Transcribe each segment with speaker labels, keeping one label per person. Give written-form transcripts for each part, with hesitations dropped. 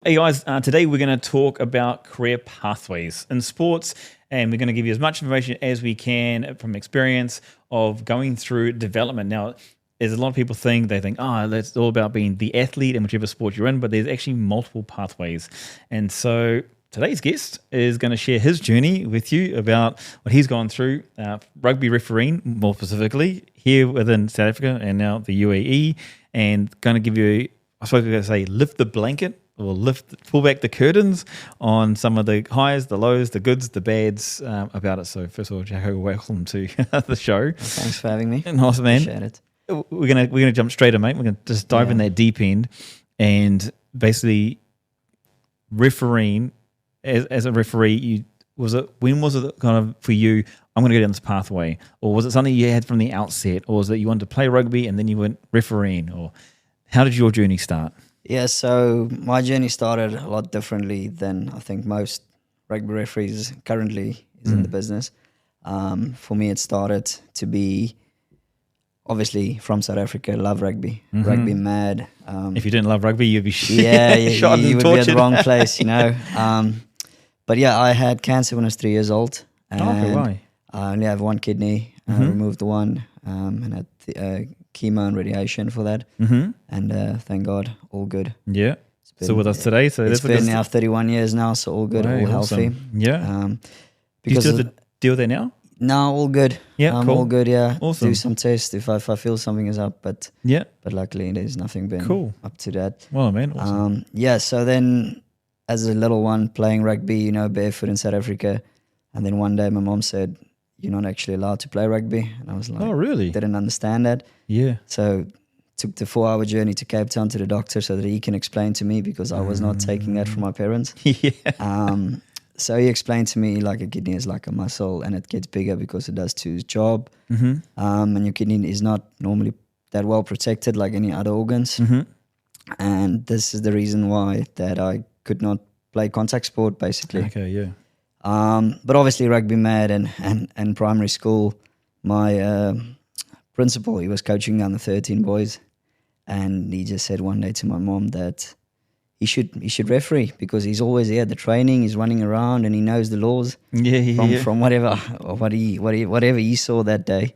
Speaker 1: Hey guys, today we're going to talk about career pathways in sports, and we're going to give you as much information as we can from experience of going through development. Now, there's a lot of people think, that's all about being the athlete in whichever sport you're in, but there's actually multiple pathways. And so today's guest is going to share his journey with you about what he's gone through, rugby refereeing more specifically here within South Africa and now the UAE, and going to give you, I suppose we're going to say, lift the blanket or pull back the curtains on some of the highs, the lows, the goods, the bads about it. So first of all, Jaco, welcome to the show.
Speaker 2: Thanks for having me.
Speaker 1: Nice, man.
Speaker 2: Appreciate it.
Speaker 1: We're gonna jump straight in, mate. We're gonna just dive in that deep end, and basically refereeing as a referee. When was it kind of for you? I'm going to go down this pathway, or was it something you had from the outset, or was it you wanted to play rugby and then you went refereeing, or how did your journey start?
Speaker 2: Yeah, so my journey started a lot differently than I think most rugby referees currently is in the business. For me, it started to be obviously from South Africa, love rugby, rugby mad.
Speaker 1: If you didn't love rugby, you'd be
Speaker 2: shot
Speaker 1: you
Speaker 2: would be at the wrong place, you know. But yeah, I had cancer when I was 3 years old. And
Speaker 1: why?
Speaker 2: I only have one kidney. I removed the one and had chemo and radiation for that. And thank God, all good.
Speaker 1: Yeah. So with us today. So
Speaker 2: it's been now 31 years now, so all good, all healthy.
Speaker 1: Yeah. Do you
Speaker 2: Because
Speaker 1: still have to deal there now?
Speaker 2: no, all good.
Speaker 1: Yeah, cool.
Speaker 2: All good. Yeah,
Speaker 1: Awesome.
Speaker 2: do some tests if I feel something is up, but luckily there's nothing been up to that.
Speaker 1: Well, man, awesome.
Speaker 2: So then as a little one playing rugby, you know, barefoot in South Africa, and then one day my mom said, "You're not actually allowed to play rugby," and I was like,
Speaker 1: "Oh, really?"
Speaker 2: Didn't understand that.
Speaker 1: Yeah.
Speaker 2: So took the 4-hour journey to Cape Town to the doctor so that he can explain to me, because I was not taking that from my parents.
Speaker 1: Yeah.
Speaker 2: So he explained to me like a kidney is like a muscle and it gets bigger because it does to its job. And your kidney is not normally that well protected like any other organs. And this is the reason why that I could not play contact sport basically.
Speaker 1: Okay, yeah.
Speaker 2: But obviously rugby mad and primary school, my principal, he was coaching down the 13 boys, and he just said one day to my mom that he should referee because he's always here at the training, he's running around and he knows the laws from whatever he saw that day.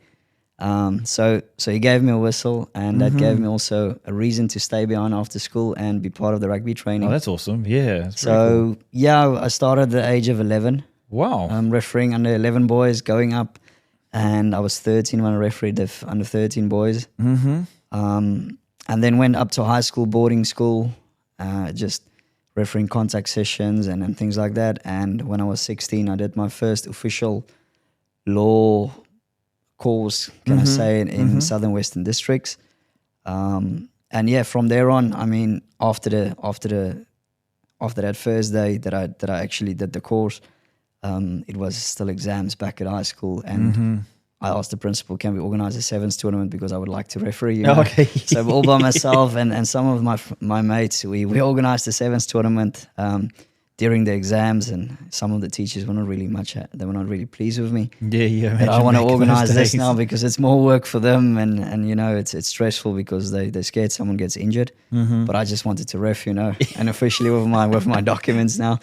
Speaker 2: So he gave me a whistle, and that gave me also a reason to stay behind after school and be part of the rugby training.
Speaker 1: Oh, that's awesome. Yeah. That's
Speaker 2: so cool. I started at the age of 11.
Speaker 1: Wow.
Speaker 2: Refereeing under 11 boys going up, and I was 13 when I refereed the under 13 boys. And then went up to high school, boarding school, just refereeing contact sessions and things like that. And when I was 16, I did my first official law course, can I say, in Southern Western districts. And yeah, from there on, I mean, after that first day that I actually did the course, it was still exams back at high school, and I asked the principal, can we organize a sevens tournament because I would like to referee, you know?
Speaker 1: Okay.
Speaker 2: So all by myself and some of my mates, we organized the sevens tournament during the exams, and some of the teachers were not really they were not really pleased with me.
Speaker 1: Yeah.
Speaker 2: But I want to organize this now because it's more work for them, and you know, it's stressful because they're scared someone gets injured. But I just wanted to ref, you know, and officially with my documents now.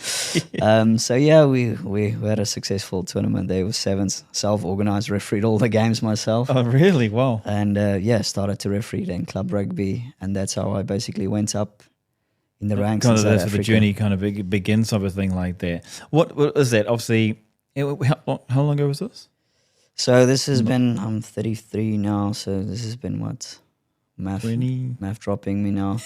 Speaker 2: So yeah, we had a successful tournament there with sevens, self-organized, refereed all the games myself.
Speaker 1: Oh, really? Wow.
Speaker 2: And started to referee then club rugby, and that's how I basically went up in the ranks.
Speaker 1: Kind of
Speaker 2: in
Speaker 1: that's
Speaker 2: South
Speaker 1: where the journey kind of begins, type of thing like that. What is that? Obviously, how long ago was this?
Speaker 2: So this has been, I'm 33 now, so this has been what? Math dropping me now.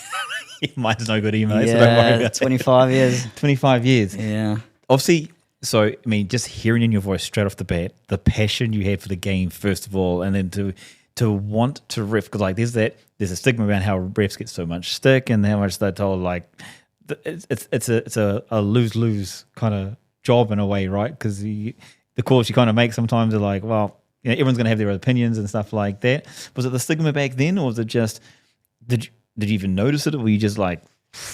Speaker 1: Mine's no good email.
Speaker 2: Yeah,
Speaker 1: so don't worry about
Speaker 2: 25 years.
Speaker 1: 25 years.
Speaker 2: Yeah.
Speaker 1: Obviously, so, I mean, just hearing in your voice straight off the bat, the passion you have for the game, first of all, and then to want to ref, because like there's a stigma around how refs get so much stick and how much they're told like it's a lose-lose kind of job in a way, right? Because the calls you kind of make sometimes are like, well, you know, everyone's going to have their opinions and stuff like that. Was it the stigma back then, or was it just did you even notice it, or were you just like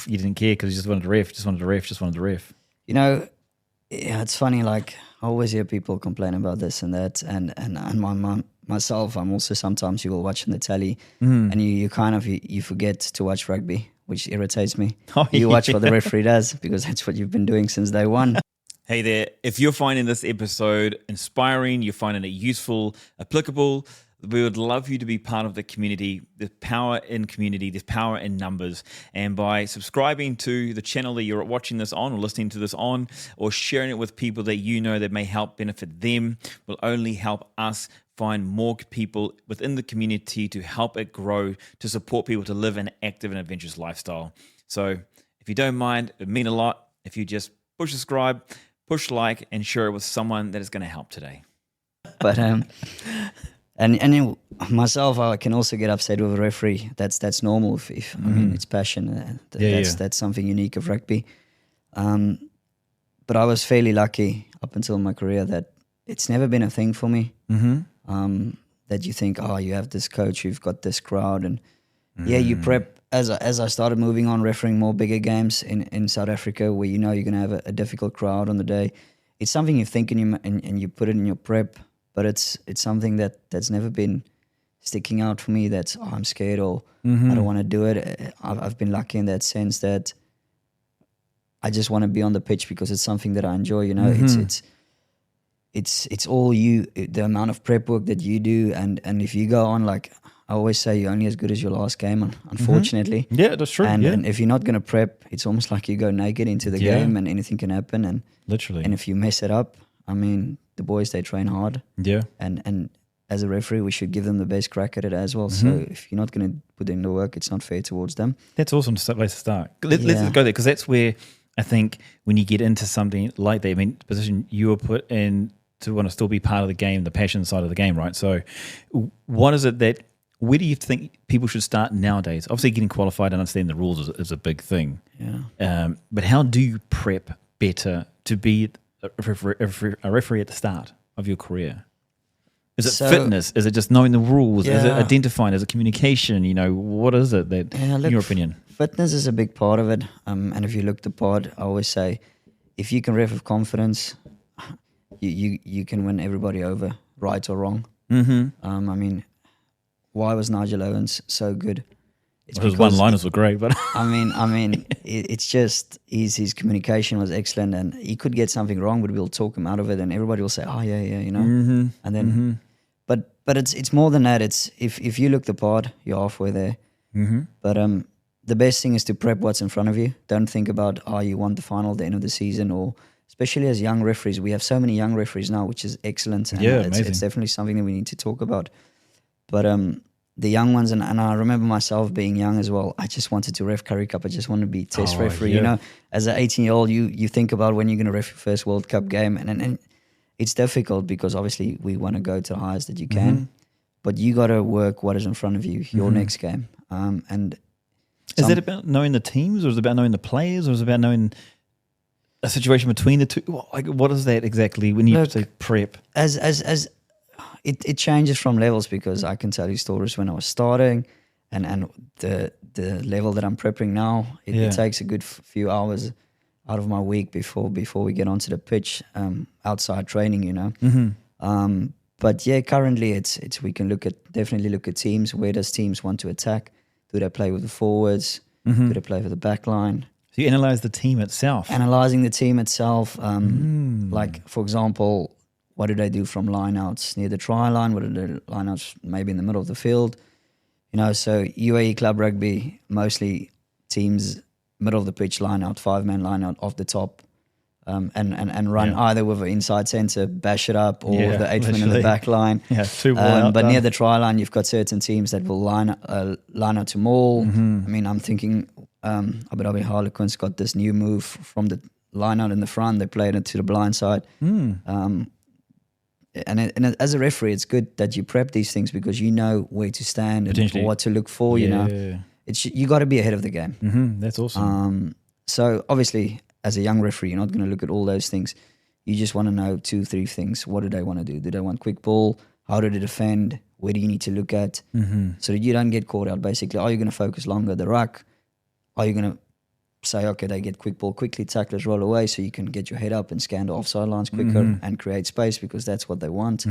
Speaker 1: you didn't care because you just wanted to ref?
Speaker 2: You know, yeah, it's funny. Like I always hear people complain about this and that, and my mom. Myself, I'm also sometimes you will watch on the telly and you kind of you forget to watch rugby which irritates me.
Speaker 1: Oh,
Speaker 2: You watch
Speaker 1: yeah.
Speaker 2: what the referee does because that's what you've been doing since day one.
Speaker 1: Hey there, if you're finding this episode inspiring, you're finding it useful, applicable, we would love you to be part of the community. There's power in community, there's power in numbers. And by subscribing to the channel that you're watching this on or listening to this on, or sharing it with people that you know that may help benefit them, will only help us find more people within the community to help it grow, to support people to live an active and adventurous lifestyle. So if you don't mind, it would mean a lot if you just push subscribe, push like, and share it with someone that is going to help today.
Speaker 2: But and myself, I can also get upset with a referee. That's normal. If I mean, it's passion. That's something unique of rugby. But I was fairly lucky up until my career that it's never been a thing for me. That you think, oh, you have this coach, you've got this crowd, and you prep. As I started moving on, refereeing more bigger games in South Africa, where you know you're going to have a difficult crowd on the day. It's something you think and you put it in your prep, but it's something that's never been sticking out for me. That's I'm scared or I don't want to do it. I've been lucky in that sense that I just want to be on the pitch because it's something that I enjoy. You know, it's all you, the amount of prep work that you do, and if you go on, like I always say, you're only as good as your last game, unfortunately.
Speaker 1: Yeah, that's true.
Speaker 2: And if you're not going to prep, it's almost like you go naked into the game and anything can happen. And
Speaker 1: literally.
Speaker 2: And if you mess it up, I mean, the boys, they train hard.
Speaker 1: Yeah.
Speaker 2: And as a referee, we should give them the best crack at it as well. So if you're not going to put in the work, it's not fair towards them.
Speaker 1: That's awesome place to start. Let's go there, because that's where I think when you get into something like that, I mean, the position you were put in to want to still be part of the game, the passion side of the game, right? So what is it that, where do you think people should start nowadays? Obviously, getting qualified and understanding the rules is a big thing.
Speaker 2: Yeah.
Speaker 1: But how do you prep better to be a referee at the start of your career? Is it fitness? Is it just knowing the rules? Is it identifying? Is it communication? You know, what is it that, in your opinion?
Speaker 2: Fitness is a big part of it. And if you look the pod, I always say, if you can ref with confidence, you can win everybody over, right or wrong. I mean, why was Nigel Owens so good?
Speaker 1: His one-liners were great, but
Speaker 2: I mean, it's just his communication was excellent, and he could get something wrong, but we'll talk him out of it, and everybody will say, "Oh yeah, you know." And then, but it's more than that. It's if you look the part, you're halfway there. But the best thing is to prep what's in front of you. Don't think about you want the final at the end of the season, or especially as young referees. We have so many young referees now, which is excellent. And it's definitely something that we need to talk about. But the young ones, and I remember myself being young as well, I just wanted to ref Currie Cup. I just wanted to be test referee. You know, as an 18-year-old, you think about when you're going to ref your first World Cup game, and it's difficult because obviously we want to go to the highest that you can, but you got to work what is in front of you, your next game. And
Speaker 1: is that about knowing the teams, or is it about knowing the players, or is it about knowing a situation between the two? Like, what is that exactly when you say prep? It
Speaker 2: changes from levels, because I can tell you stories when I was starting and the level that I'm prepping now. It takes a good few hours out of my week before we get onto the pitch, outside training, you know. But yeah, currently it's we can definitely look at teams. Where does teams want to attack? Do they play with the forwards? Do they play with the back line?
Speaker 1: So you analyze the team itself.
Speaker 2: Analyzing the team itself. Like, for example, what do they do from lineouts near the try line? What are the lineouts maybe in the middle of the field? You know, so UAE Club Rugby, mostly teams middle of the pitch lineout, 5-man lineout off the top, and run either with an inside centre, bash it up, or the 8-man in the back line.
Speaker 1: Yeah, two ball out.
Speaker 2: But near the try line, you've got certain teams that will line out to maul. I mean, I'm thinking Abu Dhabi Harlequins got this new move from the line out in the front. They played it to the blind side. And as a referee, it's good that you prep these things, because you know where to stand and what to look for. You know, you got to be ahead of the game.
Speaker 1: That's awesome.
Speaker 2: So obviously, as a young referee, you're not going to look at all those things. You just want to know 2-3 things. What do they want to do? Do they want quick ball? How do they defend? Where do you need to look at? So that you don't get caught out. Basically, are you going to focus longer at the ruck? Are you going to say, okay, they get quick ball quickly, tacklers roll away, so you can get your head up and scan the offside lines quicker and create space because that's what they want.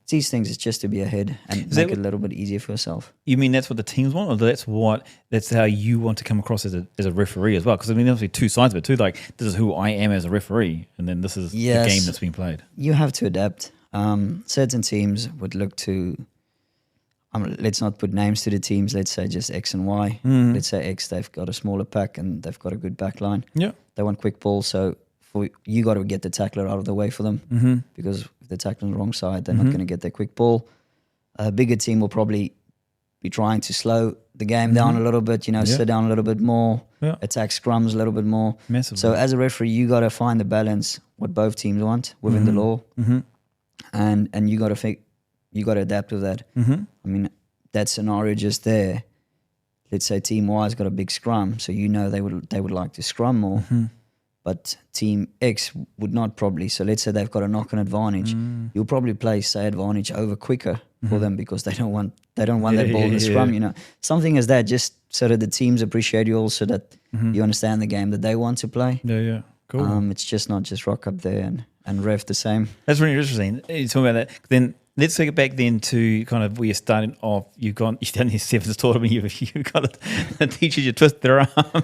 Speaker 2: These things is just to be ahead and make it a little bit easier for yourself.
Speaker 1: You mean that's what the teams want, or that's how you want to come across as a referee as well? Because I mean, obviously two sides of it too. Like this is who I am as a referee, and then this is the game that's being played.
Speaker 2: You have to adapt. Certain teams would look to. Let's not put names to the teams. Let's say just X and Y. Let's say X, they've got a smaller pack and they've got a good back line.
Speaker 1: Yeah,
Speaker 2: they want quick ball, so you got to get the tackler out of the way for them because if they're tackling the wrong side, they're not going to get their quick ball. A bigger team will probably be trying to slow the game down a little bit, sit down a little bit more, attack scrums a little bit more.
Speaker 1: Massively.
Speaker 2: So as a referee, you got to find the balance, what both teams want within the law, and you got to adapt with that. I mean, that scenario just there, let's say team Y's got a big scrum, so they would like to scrum more, but team X would not probably. So let's say they've got a knock-on advantage. You'll probably play say advantage over quicker for them because they don't want that ball in the scrum. Something as that, just so that the teams appreciate you, also that you understand the game that they want to play.
Speaker 1: Yeah, cool.
Speaker 2: It's just not just rock up there and ref the same.
Speaker 1: That's really interesting. You talking about that. Then let's take it back then to kind of where you're starting off. You've done your sevens tournament. You've got a teacher. You twist their arm.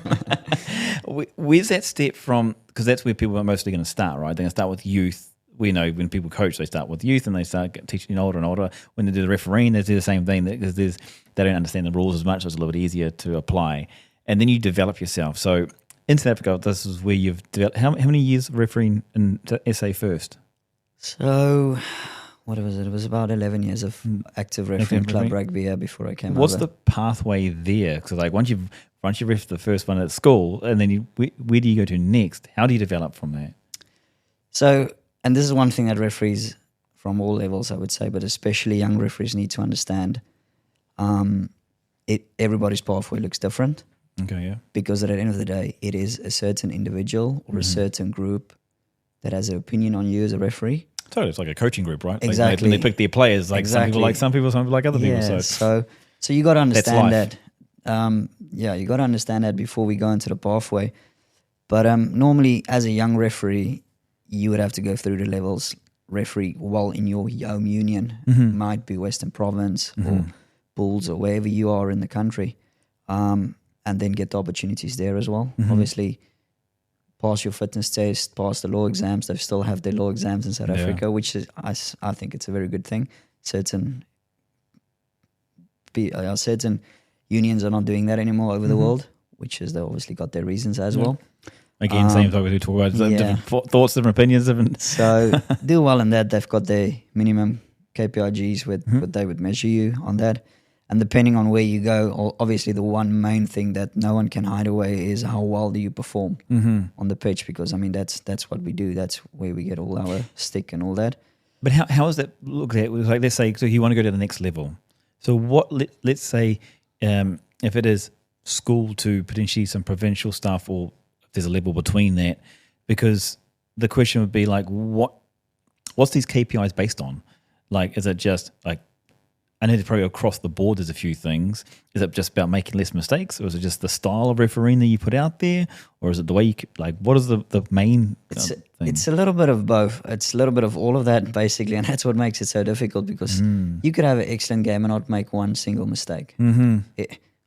Speaker 1: Where's that step from? Because that's where people are mostly going to start, right? They're going to start with youth. We know when people coach, they start with youth and they start teaching older and older. When they do the refereeing, they do the same thing because they don't understand the rules as much, so it's a little bit easier to apply. And then you develop yourself. So in South Africa, this is where you've developed. How many years of refereeing in SA first?
Speaker 2: So, what was it? It was about 11 years of active refereeing club rugby before I came over.
Speaker 1: What's the pathway there? Because like once you ref the first one at school, and then where do you go to next? How do you develop from that?
Speaker 2: So, and this is one thing that referees from all levels, I would say, but especially young referees need to understand. Everybody's pathway looks different.
Speaker 1: Okay, yeah.
Speaker 2: Because at the end of the day, it is a certain individual or a certain group that has an opinion on you as a referee.
Speaker 1: So it's like a coaching group, right?
Speaker 2: Exactly.
Speaker 1: When they pick their players, like some people like some people like other people.
Speaker 2: So you got to understand that. You got to understand that before we go into the pathway. But normally, as a young referee, you would have to go through the levels. Referee while in your home union, might be Western Province or Bulls or wherever you are in the country, and then get the opportunities there as well. Obviously, pass your fitness test, pass the law exams. They still have their law exams in South Africa, which is I think it's a very good thing. Certain unions are not doing that anymore over the world, which is they obviously got their reasons as well.
Speaker 1: Again, same topic we talk about. Different thoughts, different opinions.
Speaker 2: So do well in that. They've got their minimum KPIGs what they would measure you on that. And depending on where you go, obviously the one main thing that no one can hide away is how well do you perform on the pitch, because I mean that's what we do. That's where we get all our stick and all that.
Speaker 1: But how is that looked at? Like, let's say, so you want to go to the next level. So let's say if it is school to potentially some provincial stuff, or if there's a level between that, because the question would be like, what's these KPIs based on? Like, is it just like, I know probably across the board there's a few things. Is it just about making less mistakes, or is it just the style of refereeing that you put out there, or is it the way you what is the main thing?
Speaker 2: It's a little bit of both. It's a little bit of all of that basically, and that's what makes it so difficult, because you could have an excellent game and not make one single mistake.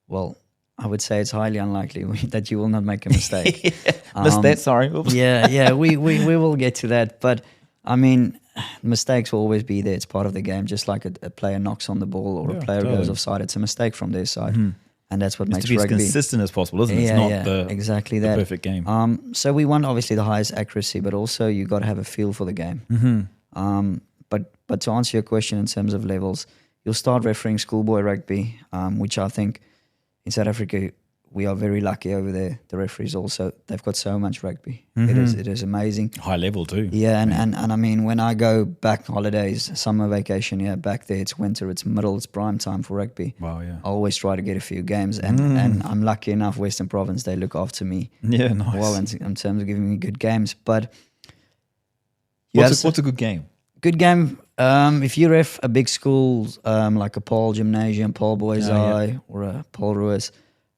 Speaker 2: Well, I would say it's highly unlikely that you will not make a mistake.
Speaker 1: Missed that, sorry.
Speaker 2: we will get to that, but I mean, mistakes will always be there. It's part of the game. Just like a player knocks on the ball or a player goes offside, it's a mistake from their side, and that's what makes rugby
Speaker 1: as consistent as possible, isn't it? It's not
Speaker 2: exactly
Speaker 1: the
Speaker 2: that
Speaker 1: perfect game.
Speaker 2: So we want obviously the highest accuracy, but also you got to have a feel for the game. But to answer your question in terms of levels, you'll start refereeing schoolboy rugby, which I think in South Africa we are very lucky over there. The referees also, they've got so much rugby. It is amazing.
Speaker 1: High level too.
Speaker 2: Yeah, and I mean, when I go back holidays, summer vacation, back there, it's winter, it's middle, it's prime time for rugby.
Speaker 1: Wow, yeah.
Speaker 2: I always try to get a few games, and I'm lucky enough, Western Province, they look after me.
Speaker 1: Yeah, nice.
Speaker 2: Well, in terms of giving me good games. But
Speaker 1: what's a good game?
Speaker 2: Good game. If you ref a big school like a Paul Gymnasium, Paul Boys Eye, or a Paul Ruiz,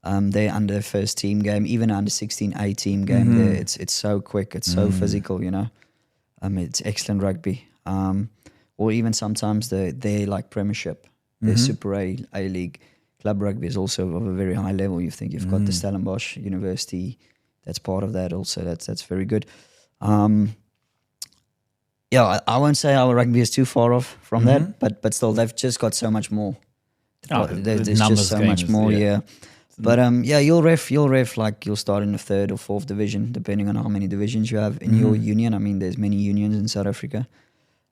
Speaker 2: They're under first team game, even under 16A team game. There, it's so quick, it's so physical. It's excellent rugby. Or even sometimes they're like Premiership, their Super A League. Club rugby is also of a very high level. You think you've got the Stellenbosch University, that's part of that also. That's very good. I won't say our rugby is too far off from that, but still they've just got so much more. There's just so much more, But you'll ref like you'll start in the 3rd or 4th division, depending on how many divisions you have in your union. I mean, there's many unions in South Africa.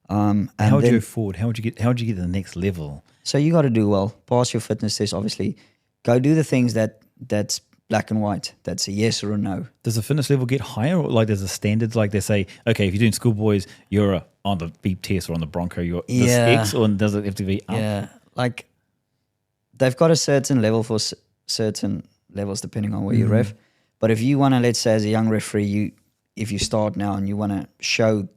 Speaker 1: And how would you go forward? How would you get to the next level? So
Speaker 2: you got to do well, pass your fitness test. Obviously, go do the things that's black and white. That's a yes or a no.
Speaker 1: Does the fitness level get higher, or like there's a standards? Like they say, okay, if you're doing schoolboys, you're on the beep test or on the Bronco, you're this X, or does it have to be up?
Speaker 2: Yeah, like they've got a certain level for certain levels depending on where you ref. But if you want to, let's say as a young referee, if you start now and you want to show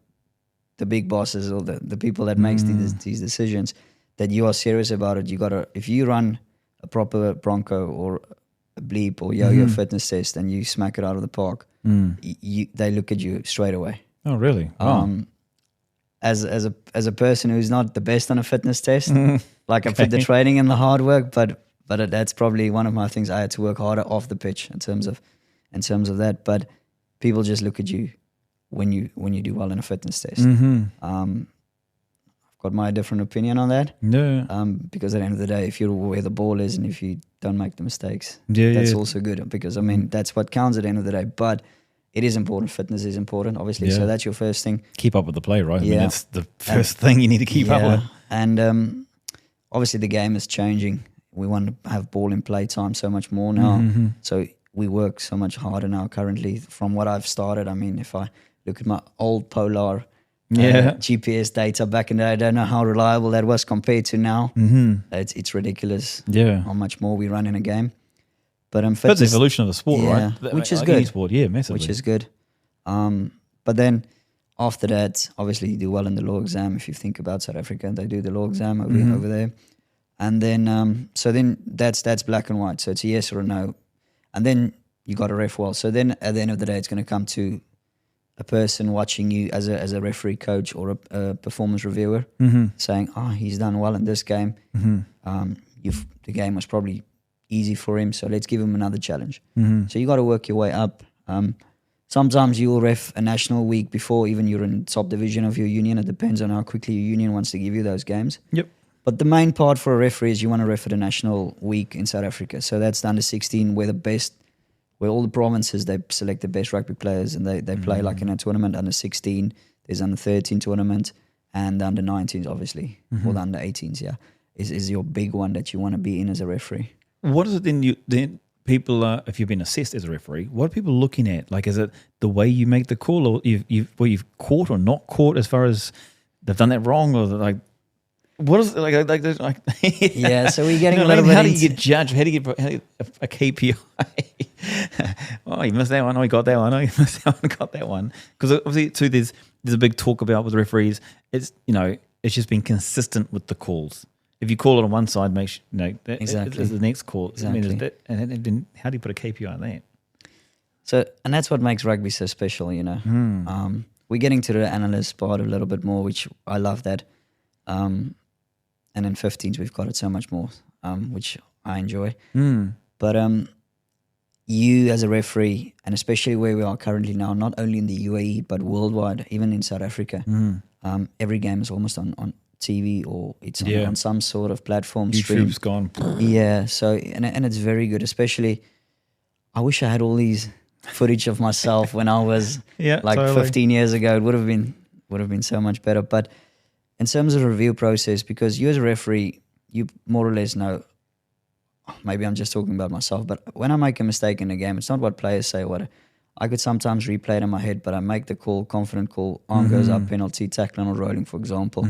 Speaker 2: the big bosses or the people that makes these decisions that you are serious about it, you got to, if you run a proper Bronco or a bleep or yo-yo fitness test and you smack it out of the park, they look at you straight away.
Speaker 1: Oh, really? Wow.
Speaker 2: As a person who's not the best on a fitness test, like I put the training and the hard work, but that's probably one of my things. I had to work harder off the pitch in terms of that. But people just look at you when you do well in a fitness test. I've got my different opinion on that.
Speaker 1: Yeah.
Speaker 2: Because at the end of the day, if you're where the ball is and if you don't make the mistakes, that's also good. Because I mean, that's what counts at the end of the day. But it is important. Fitness is important, obviously. So that's your first thing.
Speaker 1: Keep up with the play, right? I mean, that's the first thing you need to keep up with.
Speaker 2: And obviously the game is changing. We want to have ball in play time so much more now. So we work so much harder now currently from what I've started. I mean, if I look at my old Polar GPS data back in the day, I don't know how reliable that was compared to now. It's ridiculous how much more we run in a game. But
Speaker 1: that's the evolution of the sport, right?
Speaker 2: Which is good.
Speaker 1: Sport, massively.
Speaker 2: Which is good. But then after that, obviously you do well in the law exam. If you think about South Africa, they do the law exam over there. And then, so then that's black and white. So it's a yes or a no. And then you got to ref well. So then at the end of the day, it's going to come to a person watching you as a referee coach or a performance reviewer saying, he's done well in this game. The game was probably easy for him, so let's give him another challenge. So you got to work your way up. Sometimes you will ref a national week before even you're in top division of your union. It depends on how quickly your union wants to give you those games.
Speaker 1: Yep.
Speaker 2: But the main part for a referee is you want to ref at a national week in South Africa. So that's the under 16 where all the provinces, they select the best rugby players and they play like in a tournament. Under 16, there's under 13 tournament, and the under 19s obviously, or the under 18s, is your big one that you want to be in as a referee.
Speaker 1: What is it then people, if you've been assessed as a referee, what are people looking at? Like, is it the way you make the call, or you've caught or not caught as far as they've done that wrong, or like, what is it like?
Speaker 2: Yeah, so we're getting a little bit.
Speaker 1: How do you get judged? How do you get a KPI? Oh, you missed that one. Oh, you got that one. Oh, you missed that one. Got that one. Because obviously, too, there's a big talk about with referees. It's it's just being consistent with the calls. If you call it on one side, make sure
Speaker 2: exactly
Speaker 1: the next call.
Speaker 2: Exactly.
Speaker 1: I mean, and then how do you put a KPI on that?
Speaker 2: So, and that's what makes rugby so special. We're getting to the analyst part a little bit more, which I love that. And in 15s, we've got it so much more, which I enjoy. But you as a referee, and especially where we are currently now, not only in the UAE, but worldwide, even in South Africa, every game is almost on TV or it's on some sort of platform.
Speaker 1: YouTube's gone.
Speaker 2: Yeah, so, and it's very good, especially, I wish I had all these footage of myself when I was 15 years ago. It would have been so much better. But in terms of the review process, because you as a referee, you more or less know, maybe I'm just talking about myself, but when I make a mistake in a game, it's not what players say. I could sometimes replay it in my head, but I make the call, confident call, arm goes up, penalty, tackling or rolling, for example.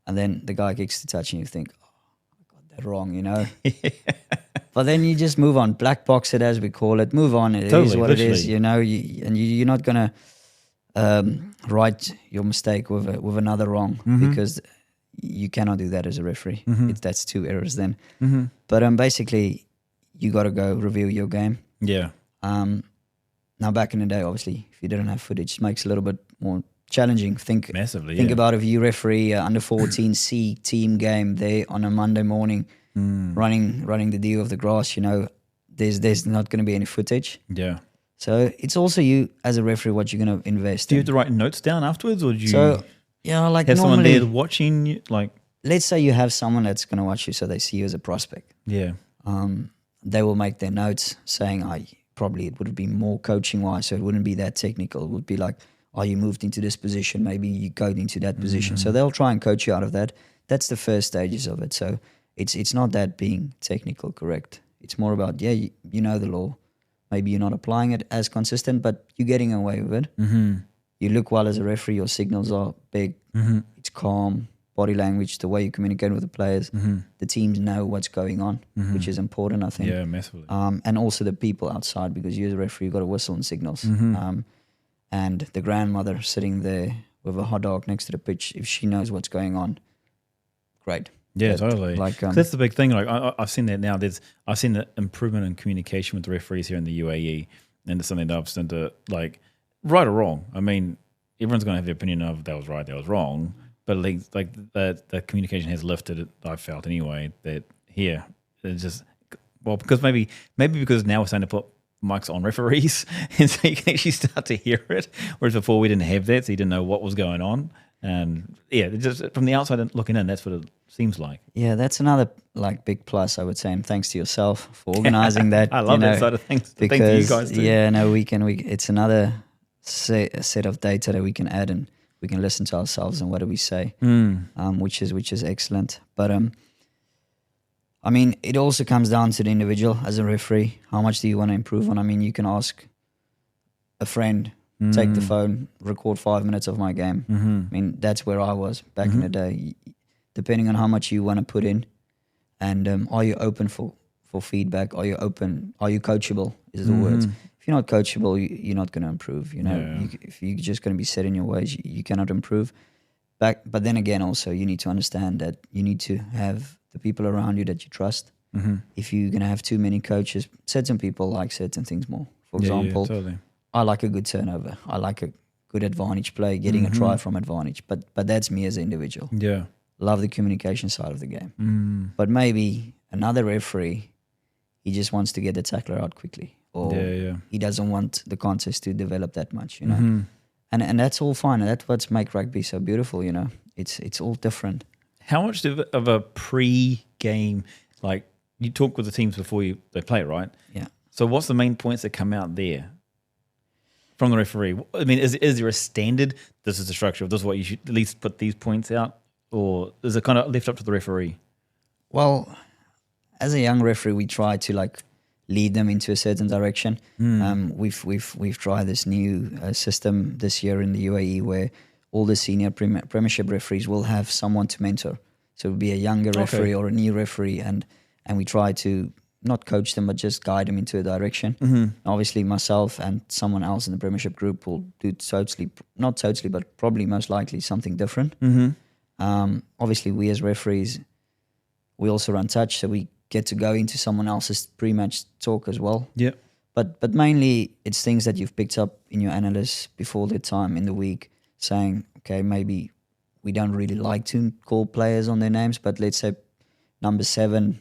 Speaker 2: And then the guy kicks the touch and you think, I got that wrong, But then you just move on. Black box it, as we call it. Move on. It is what literally. It is, and you're not going to right your mistake with another wrong because you cannot do that as a referee. That's two errors then. But basically, you got to go review your game.
Speaker 1: Yeah.
Speaker 2: Now, back in the day, obviously, if you didn't have footage, it makes it a little bit more challenging.
Speaker 1: Massively,
Speaker 2: Think
Speaker 1: yeah.
Speaker 2: about if you referee a under 14C team game there on a Monday morning, running the deal of the grass. There's not going to be any footage.
Speaker 1: Yeah.
Speaker 2: So it's also you as a referee what you're going to invest.
Speaker 1: Do you
Speaker 2: in.
Speaker 1: have to write notes down afterwards, or do you
Speaker 2: Like
Speaker 1: have someone
Speaker 2: normally,
Speaker 1: there watching you? Like,
Speaker 2: let's say you have someone that's going to watch you, so they see you as a prospect.
Speaker 1: yeah.
Speaker 2: They will make their notes saying, probably it would be more coaching wise, so it wouldn't be that technical. It would be like, you moved into this position, maybe you go into that position. So they'll try and coach you out of that. That's the first stages of it. So it's not that being technical correct. It's more about, you know the law. Maybe you're not applying it as consistent, but you're getting away with it.
Speaker 1: Mm-hmm.
Speaker 2: You look well as a referee, your signals are big, it's calm, body language, the way you communicate with the players. The teams know what's going on, which is important, I think.
Speaker 1: Yeah, massively.
Speaker 2: And also the people outside, because you as a referee, you've got to whistle and signals. And the grandmother sitting there with a hot dog next to the pitch, if she knows what's going on, great.
Speaker 1: Yeah, totally.
Speaker 2: Like,
Speaker 1: 'cause that's the big thing. Like I've seen that now. I've seen the improvement in communication with the referees here in the UAE, and it's something that I've seen to, like, right or wrong. I mean, everyone's going to have the opinion of that was right, that was wrong, but like the communication has lifted. I felt anyway that here it's just because maybe because now we're starting to put mics on referees, and so you can actually start to hear it. Whereas before we didn't have that, so you didn't know what was going on. And yeah, just from the outside looking in, that's what it seems like.
Speaker 2: Yeah, that's another big plus, I would say, and thanks to yourself for organising that.
Speaker 1: I love that side of things.
Speaker 2: Because
Speaker 1: thank you guys too.
Speaker 2: Yeah, no, it's another set of data that we can add, and we can listen to ourselves and what do we say, which is excellent. But I mean, it also comes down to the individual as a referee. How much do you want to improve on? I mean, you can ask a friend. Take the phone, record 5 minutes of my game. I mean, that's where I was back in the day. Depending on how much you want to put in, and are you open for feedback? Are you open? Are you coachable? Is the words. If you're not coachable, you're not going to improve. If you're just going to be set in your ways, you cannot improve. But then again, also you need to understand that you need to have the people around you that you trust. If you're going to have too many coaches, certain people like certain things more. For example.
Speaker 1: Totally.
Speaker 2: I like a good turnover. I like a good advantage play, getting a try from advantage. But that's me as an individual.
Speaker 1: Yeah.
Speaker 2: Love the communication side of the game. But maybe another referee, he just wants to get the tackler out quickly. Or he doesn't want the contest to develop that much, And that's all fine. And that's what makes rugby so beautiful, It's all different.
Speaker 1: How much of a pre-game, like, you talk with the teams before they play, right?
Speaker 2: Yeah.
Speaker 1: So what's the main points that come out there from the referee? I mean, is there a standard? This is the structure. This is what you should at least put these points out, or is it kind of left up to the referee?
Speaker 2: Well, as a young referee, we try to lead them into a certain direction. We've tried this new system this year in the UAE where all the senior premiership referees will have someone to mentor. So it would be a younger referee or a new referee, and we try to not coach them, but just guide them into a direction. Obviously, myself and someone else in the premiership group will do not totally, but probably most likely something different. Obviously, we as referees, we also run touch, so we get to go into someone else's pre-match talk as well.
Speaker 1: Yeah.
Speaker 2: But mainly, it's things that you've picked up in your analysis before the time in the week, saying, okay, maybe we don't really like to call players on their names, but let's say number 7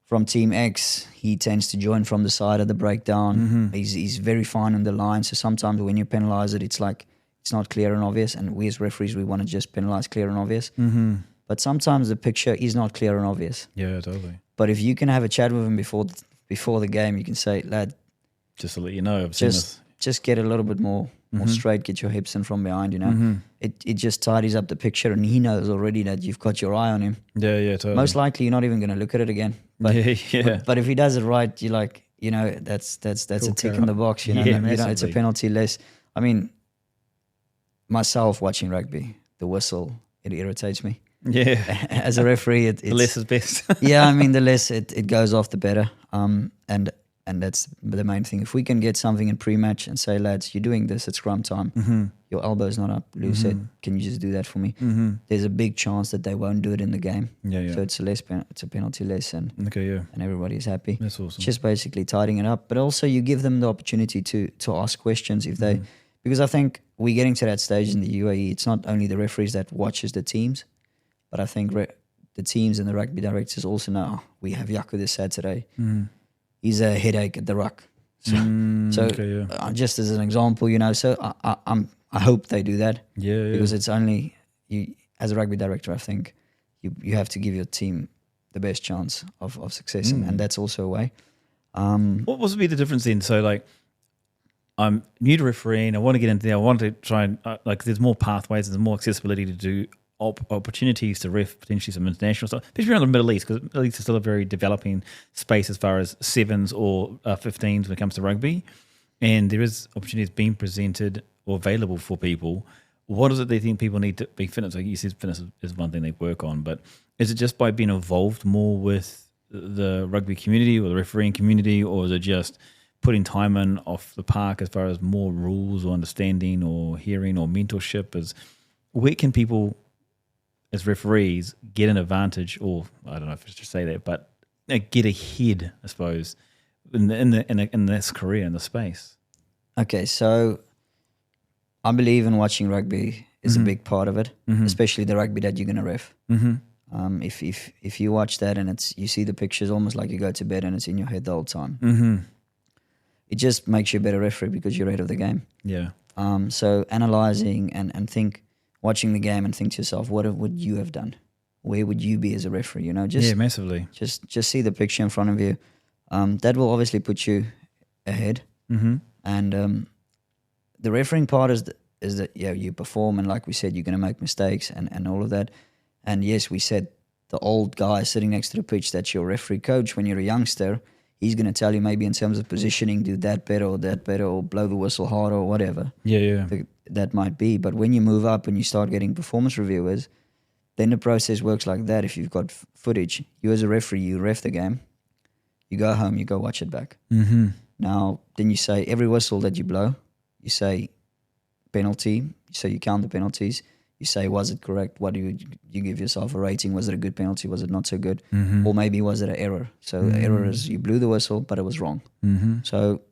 Speaker 2: from Team X, he tends to join from the side of the breakdown. He's very fine on the line. So sometimes when you penalise it, it's not clear and obvious. And we as referees, we want to just penalise clear and obvious. But sometimes the picture is not clear and obvious.
Speaker 1: Yeah, totally.
Speaker 2: But if you can have a chat with him before the game, you can say, lad,
Speaker 1: just to let you know, I've seen this.
Speaker 2: Just get a little bit more straight, get your hips in from behind, It just tidies up the picture, and he knows already that you've got your eye on him.
Speaker 1: Yeah, totally.
Speaker 2: Most likely, you're not even going to look at it again. But, but if he does it right, you're like, that's cool, a tick in the box. It's a penalty less. I mean, myself watching rugby, the whistle, it irritates me.
Speaker 1: Yeah.
Speaker 2: As a referee,
Speaker 1: the less is best.
Speaker 2: Yeah, I mean, the less it goes off, the better. And and that's the main thing. If we can get something in pre-match and say, lads, you're doing this at scrum time, your elbow's not up, loose it, can you just do that for me? There's a big chance that they won't do it in the game. So it's a penalty less, and everybody's happy.
Speaker 1: That's awesome.
Speaker 2: It's just basically tidying it up, but also you give them the opportunity to ask questions if they, because I think we're getting to that stage in the UAE. It's not only the referees that watches the teams, but I think the teams and the rugby directors also know, we have Jaco this Saturday. He's a headache at the ruck. So just as an example, so I hope they do that. Because it's only you as a rugby director. I think you have to give your team the best chance of success, and that's also a way.
Speaker 1: What would be the difference then? So like, I'm new to refereeing. I want to get into there. I want to try and there's more pathways. There's more accessibility to do opportunities to ref potentially some international stuff, especially around the Middle East, because the Middle East is still a very developing space as far as 7s or 15s when it comes to rugby, and there is opportunities being presented or available for people. What is it they think people need to be fitness? Like you said, fitness is one thing they work on, but is it just by being involved more with the rugby community or the refereeing community, or is it just putting time in off the park as far as more rules or understanding or hearing or mentorship? Where can people as referees get an advantage, or I don't know if I should say that, but get ahead, I suppose, in this career, in the space?
Speaker 2: Okay, so I believe in watching rugby is a big part of it, especially the rugby that you're going to ref. If you watch that and you see the pictures almost like you go to bed and it's in your head the whole time, it just makes you a better referee because you're ahead of the game. So analyzing and watching the game and think to yourself, what would you have done? Where would you be as a referee?
Speaker 1: Massively.
Speaker 2: Just see the picture in front of you. That will obviously put you ahead. And the refereeing part is that you perform, and like we said, you're going to make mistakes and all of that. And yes, we said the old guy sitting next to the pitch, that's your referee coach when you're a youngster. He's going to tell you maybe in terms of positioning, do that better, or blow the whistle harder, or whatever. That might be. But when you move up and you start getting performance reviewers, then the process works like that. If you've got footage, you as a referee, you ref the game, you go home, you go watch it back. Now, then you say every whistle that you blow, you say penalty, so you count the penalties. You say, was it correct? What do you give yourself a rating? Was it a good penalty? Was it not so good? Or maybe was it an error? So the error is you blew the whistle, but it was wrong. So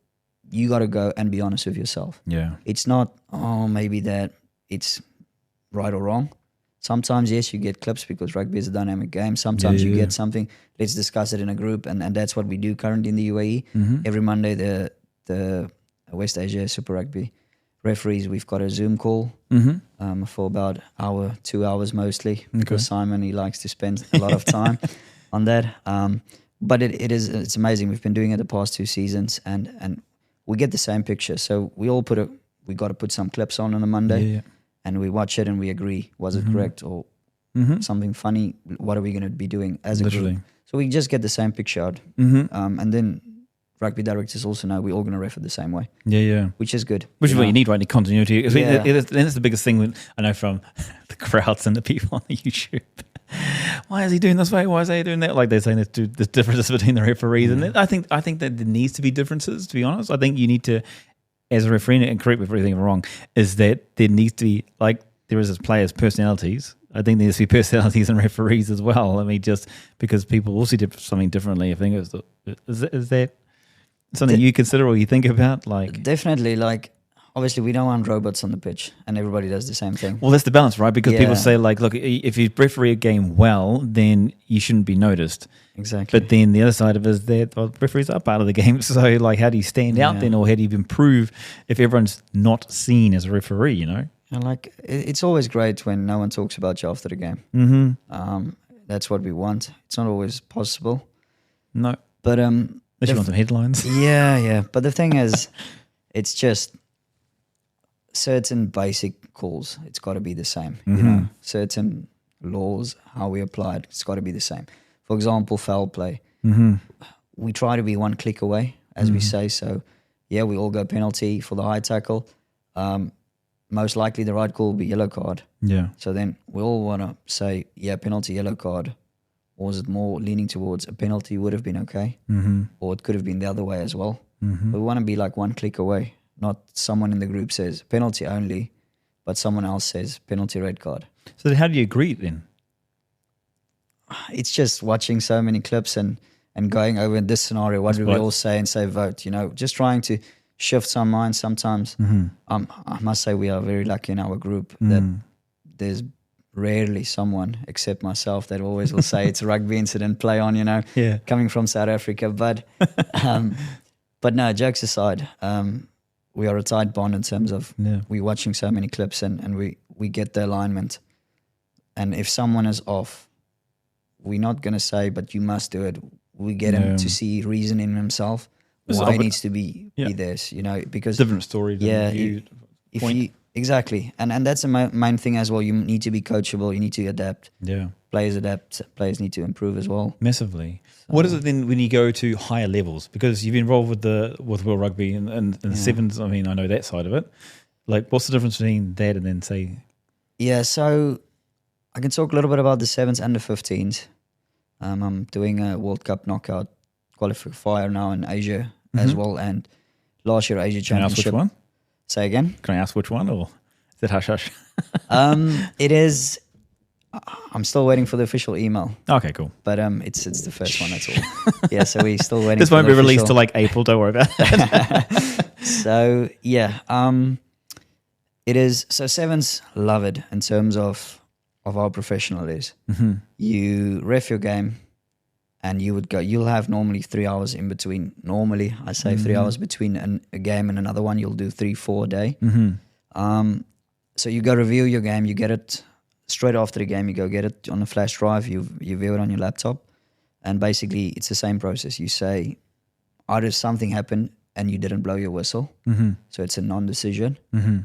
Speaker 2: you got to go and be honest with yourself. It's not, maybe that it's right or wrong. Sometimes, yes, you get clips because rugby is a dynamic game. Sometimes you get something, let's discuss it in a group. And that's what we do currently in the UAE. Every Monday, the West Asia Super Rugby referees, we've got a Zoom call for about 2 hours mostly, because Simon, he likes to spend a lot of time on that. But it's amazing. We've been doing it the past 2 seasons, and we get the same picture. So we got to put some clips on a Monday, and we watch it and we agree, was it correct or something funny? What are we going to be doing as a group? So we just get the same picture out. And then rugby directors also know we're all going to ref it the same way. Which is good.
Speaker 1: Which is what you need, right? The continuity. I mean, that's the biggest thing I know from the crowds and the people on the YouTube. Why is he doing this way? Why is he doing that? Like they're saying there's differences between the referees. And I think that there needs to be differences, to be honest. I think you need to, as a referee, and correct me if I'm wrong, is that there needs to be, like there is as players' personalities. I think there needs to be personalities in referees as well. I mean, just because people also do something differently. I think is that something you consider or you think about? Like
Speaker 2: definitely, like obviously we don't want robots on the pitch and everybody does the same thing.
Speaker 1: Well, that's the balance, right? Because people say like, look, if you referee a game well, then you shouldn't be noticed.
Speaker 2: Exactly.
Speaker 1: But then the other side of it is that referees are part of the game. So like, how do you stand out then, or how do you improve if everyone's not seen as a referee, you know?
Speaker 2: And like, it's always great when no one talks about you after the game. That's what we want. It's not always possible.
Speaker 1: No.
Speaker 2: But
Speaker 1: unless you want some headlines.
Speaker 2: Yeah. But the thing is, it's just certain basic calls. It's got to be the same. You know, certain laws, how we apply it, it's got to be the same. For example, foul play. We try to be one click away, as we say. So, yeah, we all go penalty for the high tackle. Most likely the right call will be yellow card.
Speaker 1: Yeah.
Speaker 2: So then we all want to say, yeah, penalty, yellow card, or was it more leaning towards a penalty would have been okay, or it could have been the other way as well. But we want to be like one click away, not someone in the group says penalty only, but someone else says penalty, red card.
Speaker 1: So how do you agree then?
Speaker 2: It's just watching so many clips and going over in this scenario, what do we all say and say vote, just trying to shift some minds sometimes. I must say we are very lucky in our group that there's rarely someone except myself that always will say it's a rugby incident, play on, coming from South Africa. But no, jokes aside, we are a tight bond in terms of we're watching so many clips and we get the alignment. And if someone is off, we're not going to say, but you must do it. We get him to see reason in himself, why he needs to be this, because
Speaker 1: different story.
Speaker 2: Exactly. And that's the main thing as well. You need to be coachable. You need to adapt. Yeah. Players adapt. Players need to improve as well.
Speaker 1: Massively. So, what is it then when you go to higher levels? Because you've been involved with World Rugby and the sevens. I mean, I know that side of it. Like, what's the difference between that and then say? Yeah,
Speaker 2: so I can talk a little bit about the sevens and the 15s. I'm doing a World Cup knockout qualifier now in Asia as well. And last year, Asia Championship.
Speaker 1: Can I ask which one?
Speaker 2: Say again?
Speaker 1: Can I ask which one, or is it hush hush?
Speaker 2: It is. I'm still waiting for the official email.
Speaker 1: Okay, cool.
Speaker 2: But it's the first one. That's all. Yeah, so we're still waiting.
Speaker 1: This won't be released till like April. Don't worry about it.
Speaker 2: So yeah, it is. So sevens love it in terms of how professional it is. You ref your game. And you'll have normally 3 hours in between. Normally, I say 3 hours between a game and another one. You'll do 3-4 a day. So you go review your game. You get it straight after the game. You go get it on a flash drive. You view it on your laptop. And basically, it's the same process. You say, either something happened and you didn't blow your whistle. So it's a non-decision.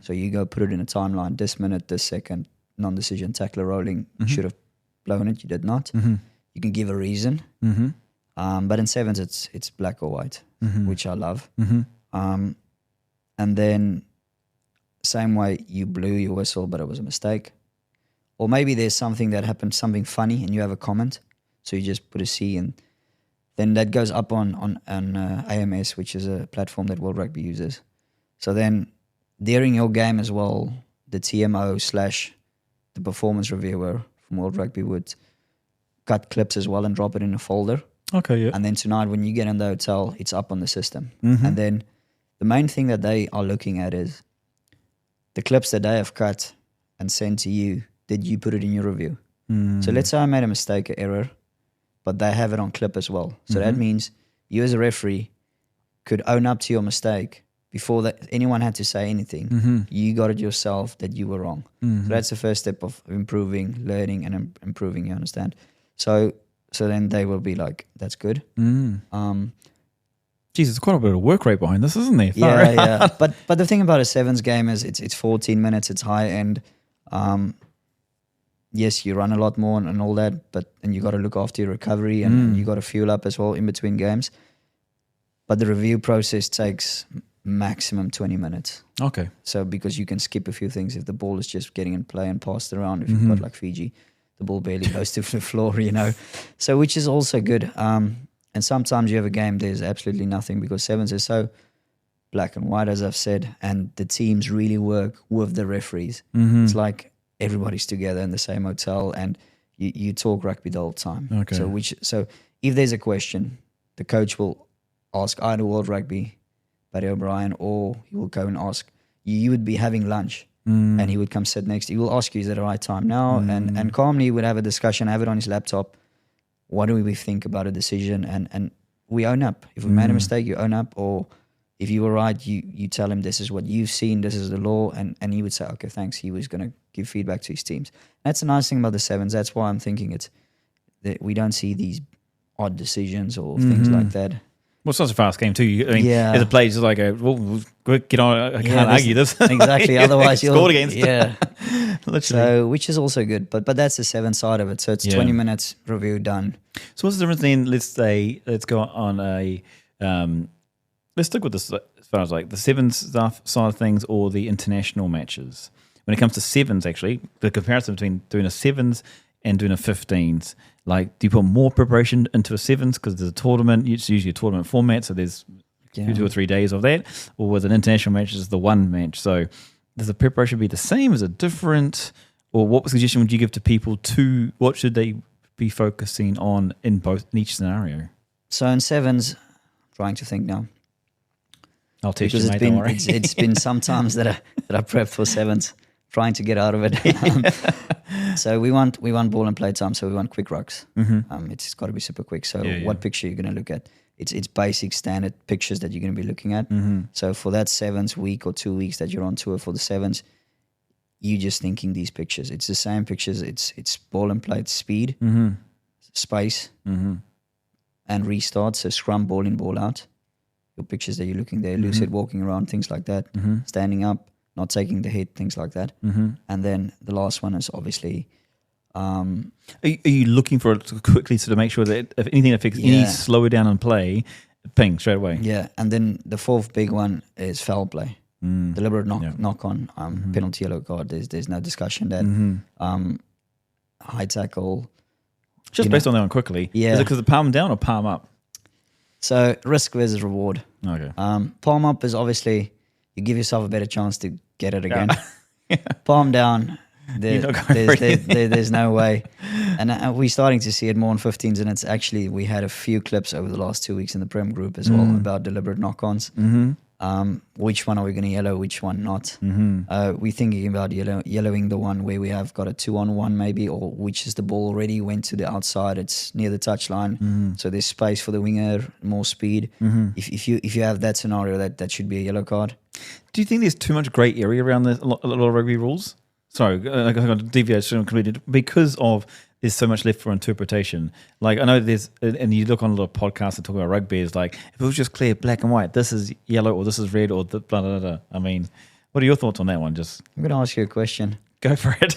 Speaker 2: So you go put it in a timeline. This minute, this second, non-decision, tackler rolling. You should have blown it. You did not. You can give a reason, but in sevens it's black or white, which I love. And then same way you blew your whistle, but it was a mistake, or maybe there's something that happened, something funny, and you have a comment, so you just put a C, and then that goes up on AMS, which is a platform that World Rugby uses. So then during your game as well, the TMO / the performance reviewer from World Rugby would cut clips as well and drop it in a folder.
Speaker 1: Okay, yeah.
Speaker 2: And then tonight when you get in the hotel, it's up on the system. And then the main thing that they are looking at is the clips that they have cut and sent to you. Did you put it in your review? So let's say I made a mistake, an error, but they have it on clip as well. So that means you as a referee could own up to your mistake before that anyone had to say anything. You got it yourself that you were wrong. So that's the first step of improving, learning, and improving, you understand? So then they will be like, that's good.
Speaker 1: Jesus, there's quite a bit of work rate behind this, isn't there?
Speaker 2: Yeah. But the thing about a sevens game is it's 14 minutes, it's high end. Yes, you run a lot more and all that, and you got to look after your recovery and you got to fuel up as well in between games. But the review process takes maximum 20 minutes.
Speaker 1: Okay.
Speaker 2: So because you can skip a few things if the ball is just getting in play and passed around. If you've got like Fiji, the ball barely goes to the floor, So which is also good. And sometimes you have a game, there's absolutely nothing because sevens is so black and white, as I've said, and the teams really work with the referees. It's like everybody's together in the same hotel and you talk rugby the whole time.
Speaker 1: Okay.
Speaker 2: So if there's a question, the coach will ask either World Rugby, Barry O'Brien, or he will go and ask, you would be having lunch. And he would come sit next to you. He will ask you, is it the right time now? And calmly would have a discussion, have it on his laptop. What do we think about a decision? And we own up. If we made a mistake, you own up. Or if you were right, you tell him this is what you've seen, this is the law. And he would say, okay, thanks. He was going to give feedback to his teams. That's the nice thing about the sevens. That's why I'm thinking that we don't see these odd decisions or things like that.
Speaker 1: Well, it's such a fast game too. I mean, as a player, it's just like, well, get on. I can't argue this.
Speaker 2: Exactly. Otherwise, you'll
Speaker 1: scored against.
Speaker 2: Literally. So, which is also good. But that's the seven side of it. So it's 20 minutes review done.
Speaker 1: So what's the difference then? Let's go on a. Let's stick with this as far as like the sevens stuff side of things or the international matches. When it comes to sevens, actually, the comparison between doing a sevens and doing a 15s? Like, do you put more preparation into a sevens because there's a tournament? It's usually a tournament format, so there's 2 or 3 days of that. Or with an international match, it's the one match. So does the preparation be the same? Is it different? Or what suggestion would you give to people what should they be focusing on in each scenario?
Speaker 2: So in sevens, trying to think now.
Speaker 1: I'll teach
Speaker 2: because
Speaker 1: you, mate, don't worry.
Speaker 2: it's been some times that I prepped for sevens, trying to get out of it. So we want ball and play time. So we want quick rucks. It's got to be super quick. So what picture you're going to look at? It's basic standard pictures that you're going to be looking at. So for that sevens week or 2 weeks that you're on tour for the sevens, you just thinking these pictures. It's the same pictures. It's ball and play speed, space, and restart. So scrum, ball in, ball out. Your pictures that you're looking there, lucid, walking around, things like that, standing up, not taking the hit, things like that. And then the last one is obviously...
Speaker 1: Are you looking for it to quickly to make sure that if anything affects any slower down and play, ping straight away?
Speaker 2: Yeah, and then the fourth big one is foul play. Deliberate knock on, penalty, yellow card. There's no discussion that high tackle.
Speaker 1: Just based on that one quickly.
Speaker 2: Yeah.
Speaker 1: Is it because of palm down or palm up?
Speaker 2: So risk versus reward.
Speaker 1: Okay.
Speaker 2: Palm up is obviously you give yourself a better chance to get it again. Palm down, there's no way. And we're starting to see it more on 15s, and it's actually, we had a few clips over the last 2 weeks in the Prem group as well about deliberate knock-ons. Which one are we going to yellow, which one not? We're thinking about yellowing the one where we have got a 2-on-1 maybe, or which is the ball already went to the outside, it's near the touchline, so there's space for the winger, more speed. If you have that scenario, that should be a yellow card.
Speaker 1: Do you think there's too much grey area around a lot of rugby rules? Sorry, I got to deviate completely because of there's so much left for interpretation. Like I know there's, and you look on a lot of podcasts that talk about rugby, it's like if it was just clear black and white, this is yellow or this is red or blah blah blah. I mean, what are your thoughts on that one? Just
Speaker 2: I'm going to ask you a question.
Speaker 1: Go for it.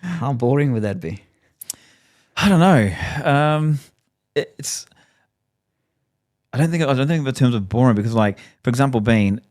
Speaker 2: How boring would that be?
Speaker 1: I don't know. It's. I don't think in terms of boring because, like, for example, when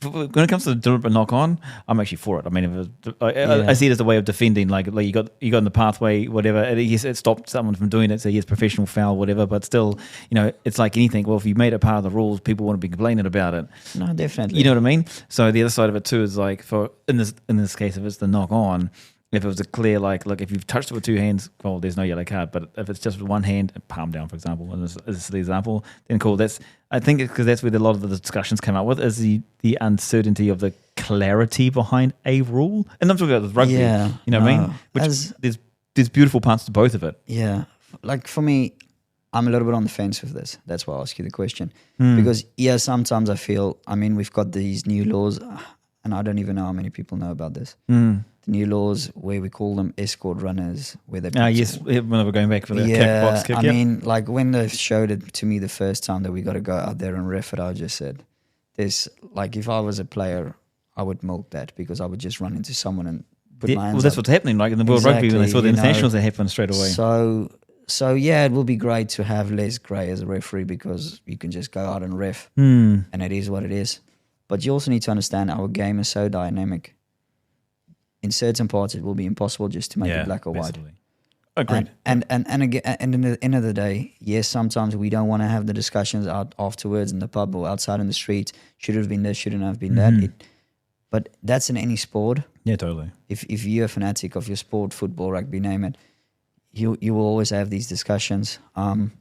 Speaker 1: it comes to the deliberate knock on, I'm actually for it. I mean, I see it as a way of defending. Like you got in the pathway, whatever. Yes, it stopped someone from doing it. So yes, professional foul, whatever. But still, it's like anything. Well, if you made it part of the rules, people want to be complaining about it.
Speaker 2: No, definitely.
Speaker 1: You know what I mean? So the other side of it too is like in this case, if it's the knock on. If it was a clear, like, look, if you've touched it with two hands, well, there's no yellow card. But if it's just with one hand, palm down, for example, and this is the example, then cool. I think it's because that's where a lot of the discussions come out with is the uncertainty of the clarity behind a rule. And I'm talking about rugby.
Speaker 2: Yeah,
Speaker 1: you know what I mean? Which there's beautiful parts to both of it.
Speaker 2: Yeah, like for me, I'm a little bit on the fence with this. That's why I ask you the question because sometimes I feel. I mean, we've got these new laws, and I don't even know how many people know about this. New laws where we call them escort runners, where they
Speaker 1: when we're going back for the box kick.
Speaker 2: I mean, like when they showed it to me the first time that we got to go out there and ref it, I just said, "There's like if I was a player, I would milk that because I would just run into someone and put my hands
Speaker 1: Well, that's
Speaker 2: up."
Speaker 1: what's happening. Like in the World Rugby, when they saw the internationals, that happened straight away.
Speaker 2: So yeah, it will be great to have less grey as a referee because you can just go out and ref, and it is what it is. But you also need to understand our game is so dynamic. In certain parts, it will be impossible just to make it black or white.
Speaker 1: Agreed.
Speaker 2: And again, and in the end of the day, yes, sometimes we don't want to have the discussions out afterwards in the pub or outside in the street. Should have been this, shouldn't have been that. But that's in any sport.
Speaker 1: Yeah, totally.
Speaker 2: If you're a fanatic of your sport, football, rugby, name it, you will always have these discussions. But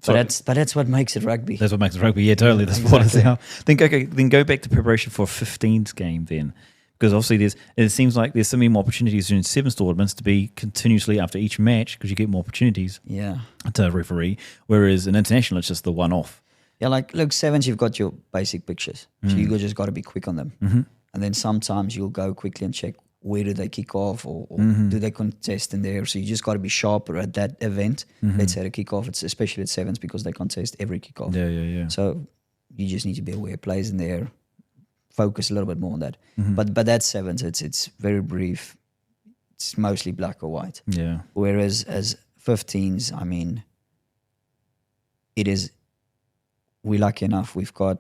Speaker 2: that's what makes it rugby.
Speaker 1: That's what makes it rugby. Yeah, totally. The sport is how. Then go back to preparation for a 15s game then. Because obviously it seems like there's so many more opportunities during sevens tournaments to be continuously after each match because you get more opportunities to referee, whereas in international it's just the one-off.
Speaker 2: Yeah, like look, sevens you've got your basic pictures, so you just got to be quick on them, and then sometimes you'll go quickly and check where do they kick off or do they contest in there. So you just got to be sharper at that event. Let's say the kickoff, it's especially at sevens because they contest every kickoff.
Speaker 1: Yeah.
Speaker 2: So you just need to be aware of plays in there. Focus a little bit more on that, but that's sevens. It's very brief. It's mostly black or white.
Speaker 1: Yeah.
Speaker 2: Whereas as 15s, I mean, it is. We're lucky enough. We've got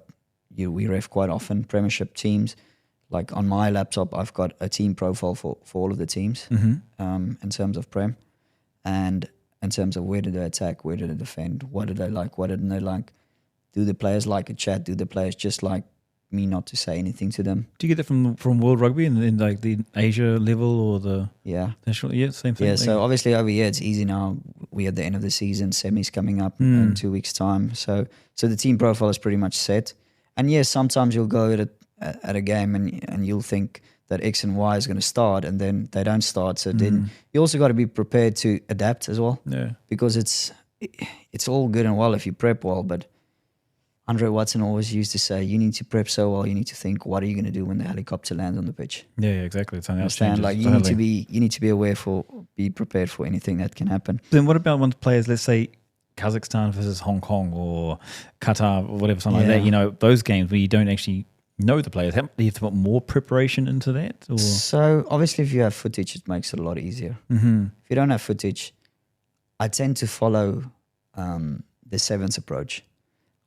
Speaker 2: we ref quite often. Premiership teams like on my laptop, I've got a team profile for all of the teams in terms of Prem, and in terms of where do they attack, where do they defend, what do they like, what didn't they like. Do the players like a chat? Do the players just like me not to say anything to them?
Speaker 1: Do you get that from World Rugby in like the Asia level or the national? Yeah, same thing.
Speaker 2: Yeah, so obviously over here it's easy now. We're at the end of the season, semis coming up in 2 weeks' time. So the team profile is pretty much set. And yes, sometimes you'll go at a game and you'll think that X and Y is going to start, and then they don't start. So then you also got to be prepared to adapt as well.
Speaker 1: Yeah,
Speaker 2: because it's all good and well if you prep well, but Andre Watson always used to say, you need to prep so well, you need to think, what are you going to do when the helicopter lands on the pitch?
Speaker 1: Yeah, exactly. It's
Speaker 2: understand? Like you need to be prepared for anything that can happen.
Speaker 1: Then what about when players, let's say Kazakhstan versus Hong Kong or Qatar or whatever, something like that, you know, those games where you don't actually know the players, do you have to put more preparation into that? Or?
Speaker 2: So obviously if you have footage, it makes it a lot easier. Mm-hmm. If you don't have footage, I tend to follow the sevens approach.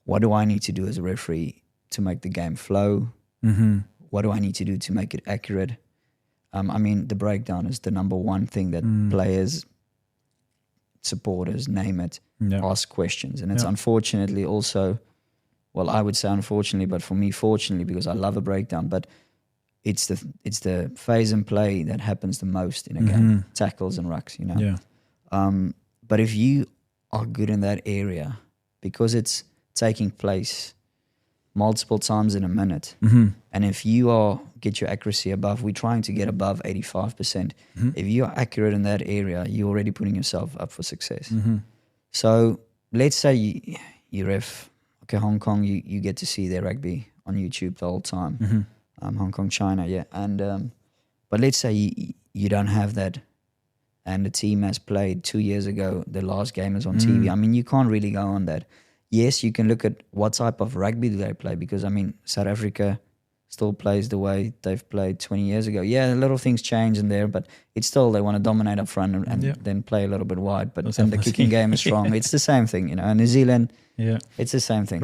Speaker 2: What do I need to do as a referee to make the game flow? Mm-hmm. What do I need to do to make it accurate? I mean, the breakdown is the number one thing that players, supporters, name it, ask questions. And it's unfortunately also, well, I would say unfortunately, but for me, fortunately, because I love a breakdown, but it's the phase and play that happens the most in a game, tackles and rucks, you know.
Speaker 1: Yeah.
Speaker 2: But if you are good in that area, because it's taking place multiple times in a minute, and if you get your accuracy above, we're trying to get above 85%. If you're accurate in that area, you're already putting yourself up for success. So let's say you ref, okay, Hong Kong, you get to see their rugby on YouTube the whole time. Hong Kong, China, yeah. And but let's say you don't have that, and the team has played 2 years ago, the last game is on TV. I mean, you can't really go on that. Yes, you can look at what type of rugby do they play, because, I mean, South Africa still plays the way they've played 20 years ago. Yeah, a little things change in there, but it's still they want to dominate up front and then play a little bit wide. But and the kicking game is strong. It's the same thing, you know. And New Zealand, it's the same thing.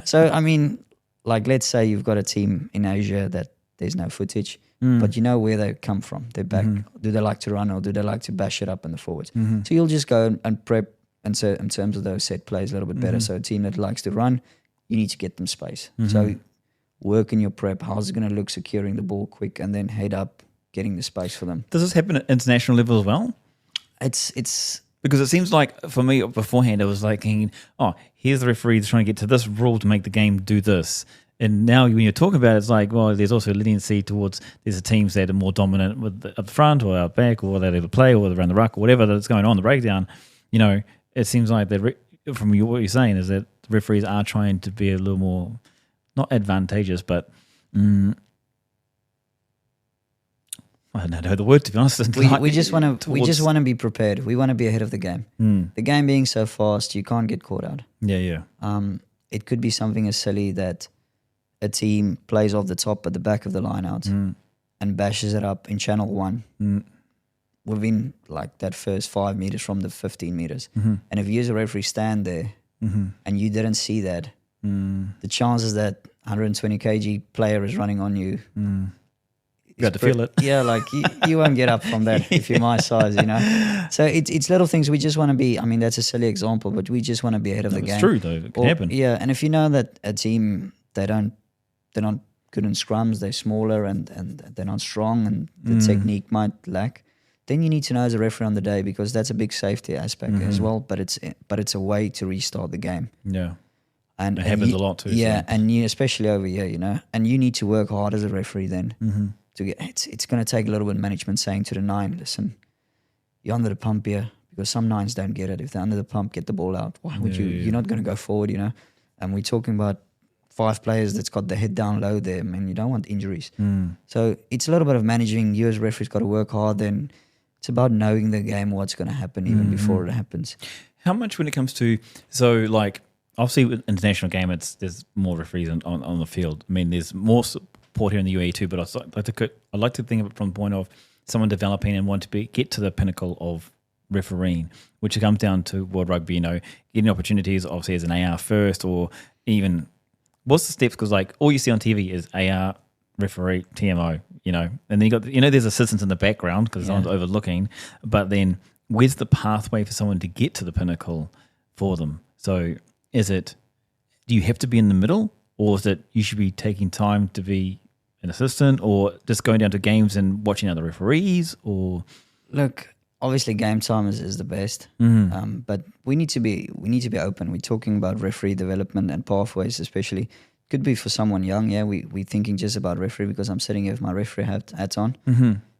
Speaker 2: So I mean, like let's say you've got a team in Asia that there's no footage, but you know where they come from. They're back. Do they like to run or do they like to bash it up in the forwards? So you'll just go and prep. And so in terms of those set plays a little bit better. So a team that likes to run, you need to get them space. So work in your prep. How's it going to look securing the ball quick and then head up, getting the space for them.
Speaker 1: Does this happen at international level as well?
Speaker 2: It's
Speaker 1: because it seems like for me beforehand, it was like thinking, oh, here's the referee trying to get to this rule to make the game do this. And now when you're talking about it, it's like, well, there's also a leniency towards there's teams that are more dominant with up front or out back or they're able to play or around the ruck or whatever that's going on, the breakdown, you know. It seems like that from what you're saying is that referees are trying to be a little more, not advantageous, but I don't know the word, to be honest.
Speaker 2: We just want to be prepared. We want to be ahead of the game. The game being so fast, you can't get caught out.
Speaker 1: Yeah.
Speaker 2: It could be something as silly that a team plays off the top at the back of the line out and bashes it up in channel 1. Within like that first 5 meters from the 15 meters. And if you as a referee stand there and you didn't see that, the chances that 120 kg player is running on you,
Speaker 1: you got to feel it.
Speaker 2: Yeah, like you won't get up from that if you're my size, you know. So it's little things. We just want to be, I mean, that's a silly example, but we just want to be ahead of the game.
Speaker 1: It's true though, it can happen.
Speaker 2: Yeah, and if you know that a team, they're not good in scrums, they're smaller and they're not strong and the technique might lack, then you need to know as a referee on the day, because that's a big safety aspect as well. But it's a way to restart the game.
Speaker 1: Yeah,
Speaker 2: and
Speaker 1: it happens a lot too.
Speaker 2: Yeah,
Speaker 1: so.
Speaker 2: and you, especially over here, you know, and you need to work hard as a referee then to get. It's going to take a little bit of management saying to the 9, listen, you're under the pump here, because some 9s don't get it. If they're under the pump, get the ball out. Why would you? You're not going to go forward, you know. And we're talking about 5 players that's got the head down low there. I mean, you don't want injuries. So it's a little bit of managing. You as referees got to work hard then. It's about knowing the game, what's going to happen even before it happens.
Speaker 1: How much when it comes to, so like, obviously with international game, there's more referees on the field. I mean, there's more support here in the UAE too, but I like to think of it from the point of someone developing and want to get to the pinnacle of refereeing, which comes down to World Rugby, you know, getting opportunities obviously as an AR first, or even, what's the steps? Because like all you see on TV is AR, referee, TMO, and then you got, there's assistants in the background because someone's overlooking, but then where's the pathway for someone to get to the pinnacle for them? So do you have to be in the middle, or is it you should be taking time to be an assistant, or just going down to games and watching other referees? Or
Speaker 2: look, obviously game time is the best, but we need to be open. We're talking about referee development and pathways, especially. Could be for someone young. Yeah, we're thinking just about referee because I'm sitting here with my referee hat on.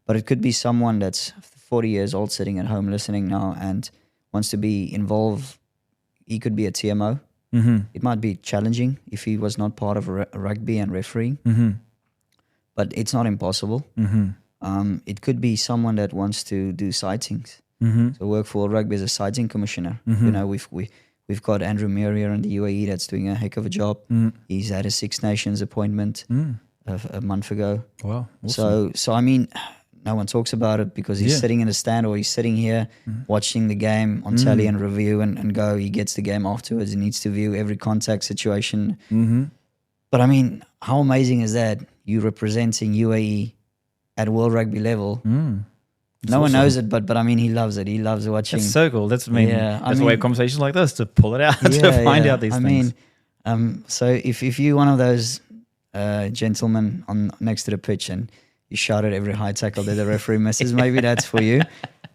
Speaker 2: But it could be someone that's 40 years old sitting at home listening now and wants to be involved. He could be a TMO. It might be challenging if he was not part of rugby and refereeing, but it's not impossible. It could be someone that wants to do sightings. So work for rugby as a sighting commissioner. We've got Andrew Muir here in the UAE that's doing a heck of a job. He's had a Six Nations appointment a month ago.
Speaker 1: Wow. Awesome.
Speaker 2: So I mean, no one talks about it because he's sitting in a stand or he's sitting here watching the game on telly and review and go. He gets the game afterwards. He needs to view every contact situation. But I mean, how amazing is that? You representing UAE at World Rugby level. No one knows it, but I mean, he loves it. He loves watching.
Speaker 1: That's so cool. That's that's why conversations like this to pull it out to find out these things.
Speaker 2: I mean, so if you're one of those gentlemen next to the pitch and you shout at every high tackle that the referee misses, maybe that's for you.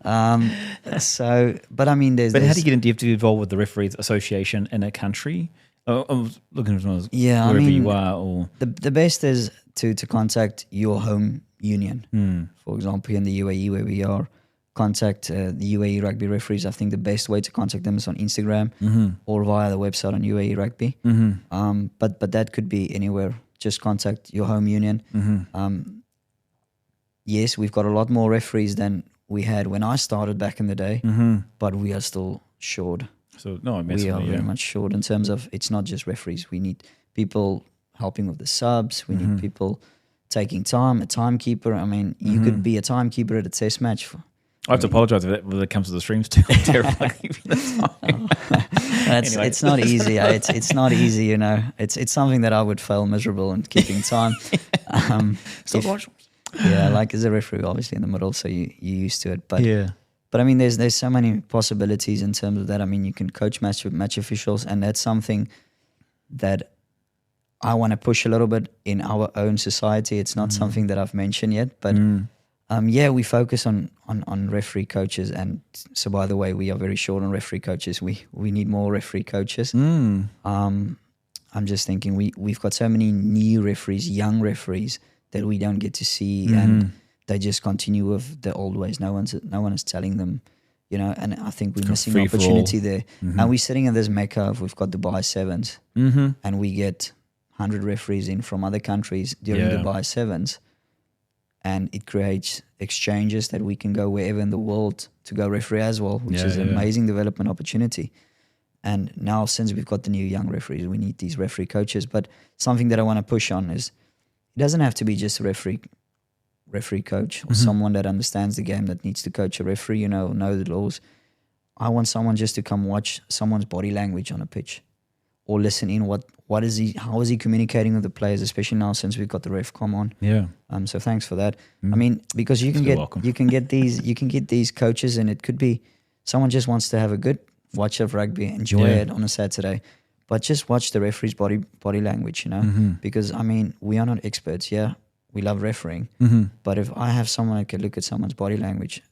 Speaker 2: But I mean,
Speaker 1: But how do you get into? Do you have to be involved with the referees association in a country? I was looking at wherever you are. Or
Speaker 2: the best is to contact your home union. For example, in the UAE where we are, contact the UAE Rugby Referees. I think the best way to contact them is on Instagram or via the website on UAE Rugby. But that could be anywhere. Just contact your home union. Yes, we've got a lot more referees than we had when I started back in the day, but we are still short.
Speaker 1: So no,
Speaker 2: we are very much short in terms of it's not just referees. We need people helping with the subs. We need people taking time, a timekeeper. I mean, you could be a timekeeper at a test match.
Speaker 1: I have to apologise when it comes to the streams too. I'm terrible at keeping the time.
Speaker 2: Anyway. It's not easy. It's not easy, It's something that I would fail miserable in keeping time. Like as a referee, obviously in the middle, so you're used to it. But I mean, there's so many possibilities in terms of that. I mean, you can coach match officials, and that's something that I want to push a little bit in our own society. It's not something that I've mentioned yet, but we focus on referee coaches. And so, by the way, we are very short on referee coaches. We need more referee coaches. I'm just thinking we've got so many new referees, young referees that we don't get to see, and they just continue with the old ways. No one is telling them, and I think we're missing an opportunity there. And we're sitting in this mecca of we've got Dubai Sevens, and we get 100 referees in from other countries during Dubai Sevens, and it creates exchanges that we can go wherever in the world to go referee as well, which is an amazing development opportunity. And now, since we've got the new young referees, we need these referee coaches. But something that I want to push on is it doesn't have to be just a referee coach or someone that understands the game that needs to coach a referee, know the laws. I want someone just to come watch someone's body language on a pitch or listen in how is he communicating with the players, especially now since we've got the RefCom on. So thanks for that. I mean, because you can get these coaches, and it could be someone just wants to have a good watch of rugby, enjoy it on a Saturday, but just watch the referee's body language, because I mean, we are not experts. We love refereeing, but if I have someone that can look at someone's body language,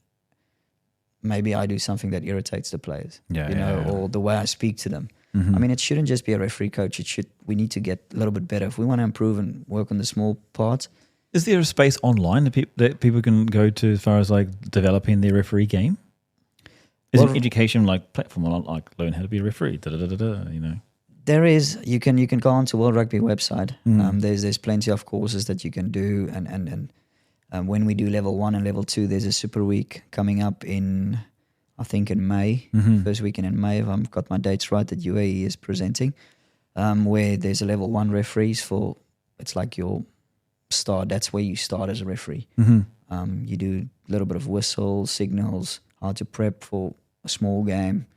Speaker 2: maybe I do something that irritates the players, or the way I speak to them. I mean, it shouldn't just be a referee coach. We need to get a little bit better. If we want to improve and work on the small parts.
Speaker 1: Is there a space online that people can go to as far as like developing their referee game? Is an education like platform like learn how to be a referee?
Speaker 2: There is. You can go onto World Rugby website. There's plenty of courses that you can do, and when we do level 1 and level 2, there's a super week coming up in, I think in May, first weekend in May, if I've got my dates right, that UAE is presenting, where there's a level 1 referees for, it's like your start. That's where you start as a referee. You do a little bit of whistle, signals, how to prep for a small game.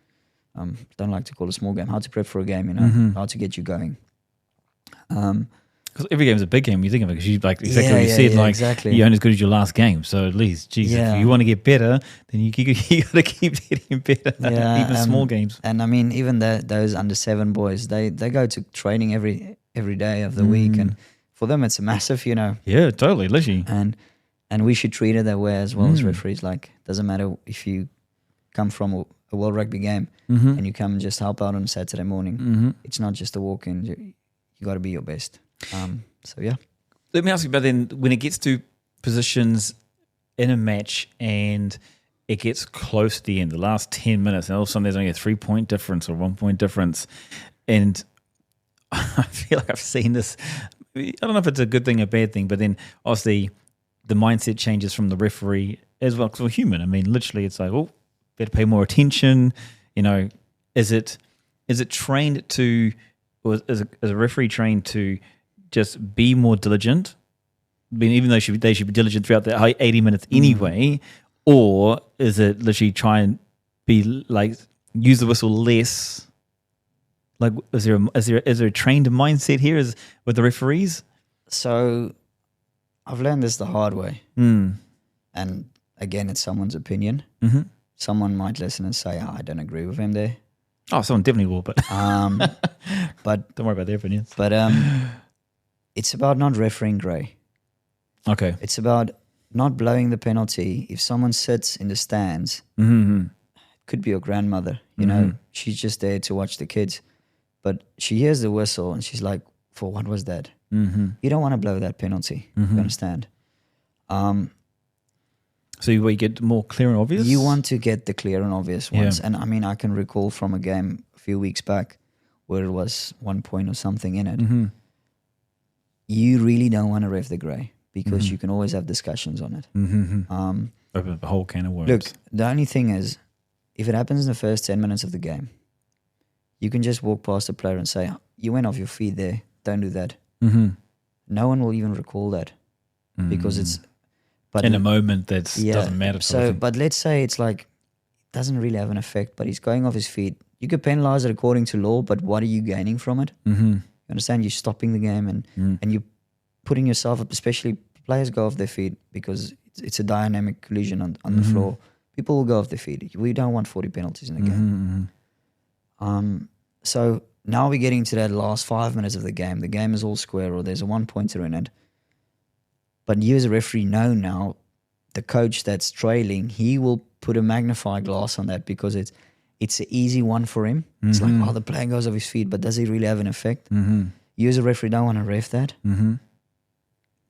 Speaker 2: Don't like to call it a small game. How to prep for a game, how to get you going.
Speaker 1: Because every game's a big game. You think of it because you like exactly what you
Speaker 2: Yeah,
Speaker 1: said.
Speaker 2: yeah,
Speaker 1: Like
Speaker 2: exactly.
Speaker 1: you're only as good as your last game. So at least, Jesus,
Speaker 2: Yeah.
Speaker 1: if you want to get better, then you got to keep getting better.
Speaker 2: Yeah,
Speaker 1: Even small games.
Speaker 2: And I mean, even those under 7 boys, they go to training every day of the week, and for them it's a massive,
Speaker 1: Yeah, totally, literally.
Speaker 2: and we should treat it that way as well as referees. Like, doesn't matter if you come from a World Rugby game and you come and just help out on a Saturday morning. It's not just a walk-in. You got to be your best. So yeah.
Speaker 1: Let me ask you about then when it gets to positions in a match and it gets close to the end, the last 10 minutes, and all of a sudden there's only a 3-point difference or 1 point difference. And I feel like I've seen this. I don't know if it's a good thing or bad thing, but then obviously the mindset changes from the referee as well, because we're human. I mean, literally it's like, oh, better pay more attention. Is it trained to, or is a referee trained to just be more diligent? I mean, even though they should be diligent throughout the 80 minutes anyway, or is it literally try and be like use the whistle less? Like, is there a trained mindset here with the referees?
Speaker 2: So I've learned this the hard way. And again, it's someone's opinion. Someone might listen and say, I don't agree with him there.
Speaker 1: Oh, someone definitely will, but
Speaker 2: but
Speaker 1: don't worry about their opinions.
Speaker 2: But it's about not refereeing grey.
Speaker 1: Okay.
Speaker 2: It's about not blowing the penalty. If someone sits in the stands, it could be your grandmother, she's just there to watch the kids. But she hears the whistle and she's like, for what was that? You don't want to blow that penalty. You understand?
Speaker 1: So you get more clear and obvious?
Speaker 2: You want to get the clear and obvious ones. And I mean, I can recall from a game a few weeks back where it was 1 point or something in it. You really don't want to ref the grey because you can always have discussions on it.
Speaker 1: Open up a whole can of worms.
Speaker 2: Look, the only thing is, if it happens in the first 10 minutes of the game, you can just walk past the player and say, you went off your feet there, don't do that. No one will even recall that because it's... But
Speaker 1: in a moment that doesn't matter.
Speaker 2: So, but let's say it's like, doesn't really have an effect, but he's going off his feet. You could penalise it according to law, but what are you gaining from it? You understand? You're stopping the game and you're putting yourself up, especially players go off their feet because it's a dynamic collision on the floor. People will go off their feet. We don't want 40 penalties in the game. So now we're getting to that last 5 minutes of the game. The game is all square or there's a 1-pointer in it. But you as a referee know now the coach that's trailing, he will put a magnifying glass on that because it's an easy one for him. It's like, the player goes off his feet, but does he really have an effect? You as a referee don't want to ref that.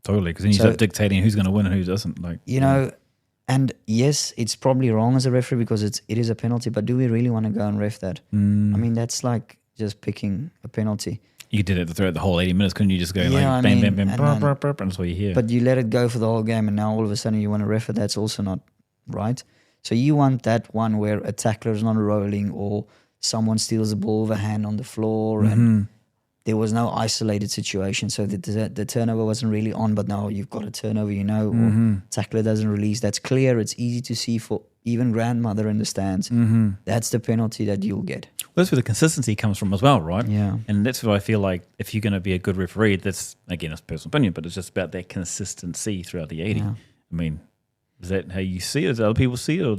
Speaker 1: Totally, because then you start dictating who's going to win and who doesn't. Like,
Speaker 2: and yes, it's probably wrong as a referee because it is a penalty, but do we really want to go and ref that? I mean, that's like just picking a penalty.
Speaker 1: You did it throughout the whole 80 minutes, couldn't you? Just go like bam, bam, bam, and that's what you hear.
Speaker 2: But you let it go for the whole game, and now all of a sudden you want to ref it. That's also not right. So you want that one where a tackler is not rolling or someone steals the ball with a hand on the floor and there was no isolated situation. So the turnover wasn't really on, but now you've got a turnover, or tackler doesn't release. That's clear. It's easy to see for even grandmother in the stands. That's the penalty that you'll get.
Speaker 1: Well, that's where the consistency comes from as well, right?
Speaker 2: Yeah.
Speaker 1: And that's why I feel like if you're going to be a good referee, that's, again, it's personal opinion, but it's just about that consistency throughout the 80.
Speaker 2: Yeah.
Speaker 1: I mean, is that how you see it? Does other people see it? Or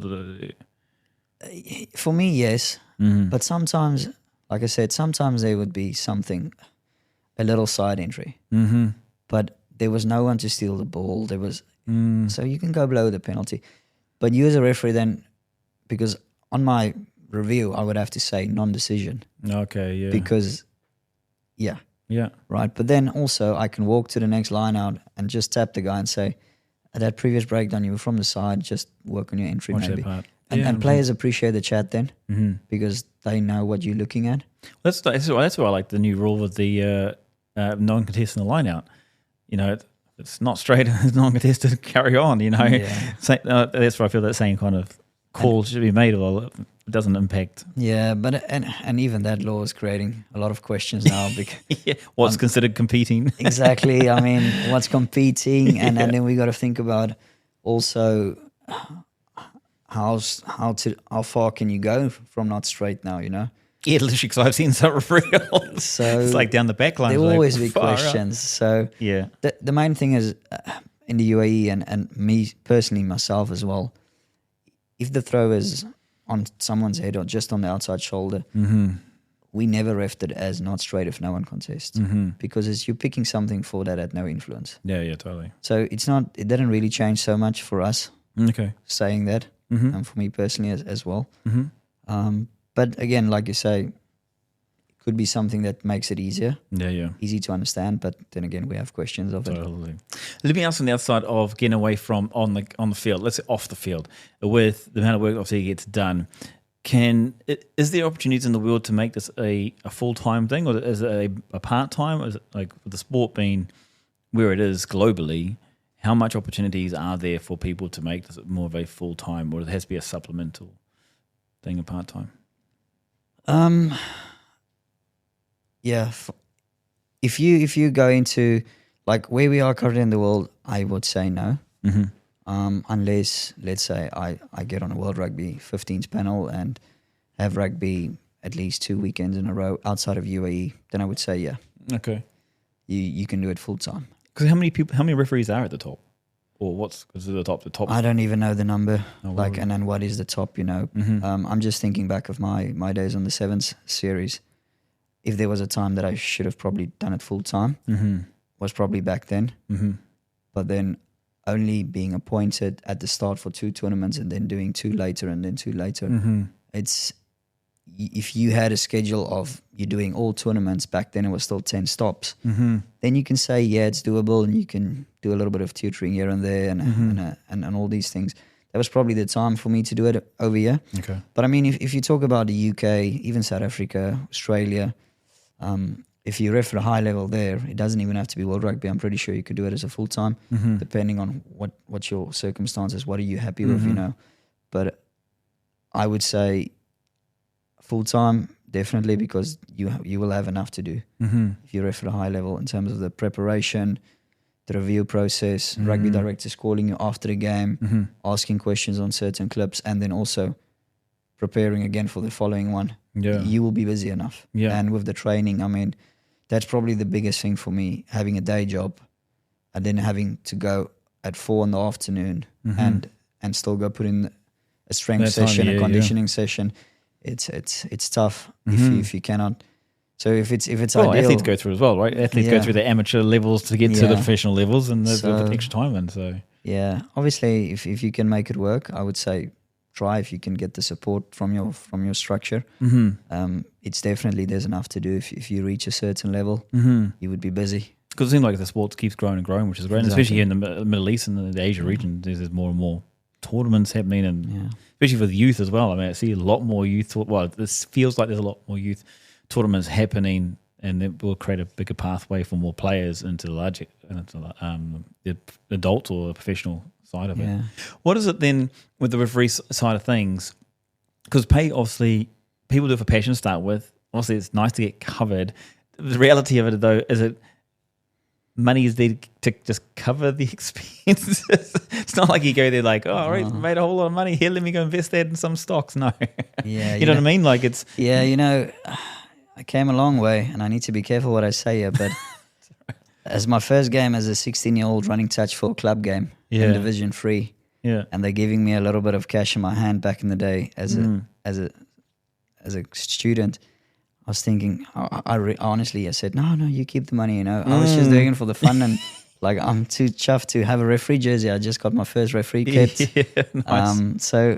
Speaker 2: For me, yes. But sometimes, like I said, sometimes there would be something, a little side entry. But there was no one to steal the ball. There was, so you can go below the penalty. But you as a referee then, because on my review, I would have to say non-decision.
Speaker 1: Okay, yeah.
Speaker 2: Because, yeah. Right. But then also I can walk to the next line out and just tap the guy and say, at that previous breakdown, you were from the side, just work on your entry.
Speaker 1: Watch
Speaker 2: maybe.
Speaker 1: that part.
Speaker 2: And players appreciate the chat then because they know what you're looking at.
Speaker 1: That's why I like the new rule with the non-contested in the line out. It's not straight, it's non-contested, carry on,
Speaker 2: Yeah.
Speaker 1: That's why I feel that same kind of call should be made, or it doesn't impact.
Speaker 2: Yeah, but and even that law is creating a lot of questions now. Because
Speaker 1: what's considered competing?
Speaker 2: Exactly. I mean, what's competing, and then we got to think about also how far can you go from not straight now?
Speaker 1: Yeah, literally, because I've seen some referees.
Speaker 2: So
Speaker 1: it's like down the back line.
Speaker 2: There will
Speaker 1: like,
Speaker 2: always be
Speaker 1: far out.
Speaker 2: questions. So
Speaker 1: Yeah.
Speaker 2: the main thing is in the UAE and me personally, myself as well, if the throw is on someone's head or just on the outside shoulder, we never refed it as not straight if no one contests, because you're picking something for that had no influence.
Speaker 1: Yeah, totally.
Speaker 2: So it didn't really change so much for us
Speaker 1: Okay.
Speaker 2: saying that, and for me personally as well. But again, like you say, it could be something that makes it easier, easy to understand. But then again, we have questions of it.
Speaker 1: Totally. Let me ask on the outside of getting away from on the field, let's say off the field, with the amount of work obviously gets done. Is there opportunities in the world to make this a full-time thing, or is it a part-time? Or is it like with the sport being where it is globally, how much opportunities are there for people to make this more of a full-time, or it has to be a supplemental thing, a part-time?
Speaker 2: Yeah, if you go into like where we are currently in the world, I would say no. Unless, let's say, I get on a World Rugby 15s panel and have rugby at least 2 weekends in a row outside of UAE, then I would say yeah.
Speaker 1: Okay.
Speaker 2: You can do it full time.
Speaker 1: Because how many referees are at the top, or what's the top? The top.
Speaker 2: I don't even know the number.
Speaker 1: Oh,
Speaker 2: and then what is the top? I'm just thinking back of my days on the Sevens series. If there was a time that I should have probably done it full time, was probably back then. But then only being appointed at the start for 2 tournaments and then doing 2 later and then 2 later. It's, if you had a schedule of you doing all tournaments, back then it was still 10 stops, then you can say, yeah, it's doable, and you can do a little bit of tutoring here and there and all these things. That was probably the time for me to do it over here.
Speaker 1: Okay.
Speaker 2: But I mean, if you talk about the UK, even South Africa, Australia, if you ref at a high level there, it doesn't even have to be World Rugby. I'm pretty sure you could do it as a full time, depending on what's your circumstances. What are you happy with, But I would say full time, definitely, because you will have enough to do if you ref at a high level in terms of the preparation, the review process, rugby directors calling you after the game, asking questions on certain clips, and then also preparing again for the following one.
Speaker 1: Yeah.
Speaker 2: You will be busy enough.
Speaker 1: Yeah.
Speaker 2: And with the training, I mean, that's probably the biggest thing for me, having a day job and then having to go at 4 in the afternoon and still go put in a strength session, a conditioning session. It's tough if you cannot. So if it's ideal,
Speaker 1: athletes go through as well, right? Athletes go through the amateur levels to get to the professional levels, and there's extra time in. So
Speaker 2: yeah, obviously, if you can make it work, I would say try if you can get the support from your structure. It's definitely, there's enough to do. If you reach a certain level, you would be busy. Because
Speaker 1: it seems like the sport keeps growing and growing, which is great. Exactly. Especially here in the Middle East and the Asia region, there's more and more tournaments happening, and especially for the youth as well. I mean, I see a lot more youth. Well, this feels like there's a lot more youth tournaments happening, and it will create a bigger pathway for more players into the larger, the adult or the professional side of it. What is it then with the referee side of things? Because obviously people do it for passion to start with. Obviously, it's nice to get covered. The reality of it, though, is it money is there to just cover the expenses. It's not like you go there like, oh, right, made a whole lot of money here, let me go invest that in some stocks. No.
Speaker 2: Yeah.
Speaker 1: you know what I mean? Like it's...
Speaker 2: Yeah, I came a long way, and I need to be careful what I say here, but as my first game as a 16-year-old running touch for a club game in Division 3, and they're giving me a little bit of cash in my hand back in the day as a student, I was thinking, honestly, I said, no, you keep the money, I was just doing it for the fun, and like I'm too chuffed to have a referee jersey. I just got my first referee kit.
Speaker 1: Nice.
Speaker 2: So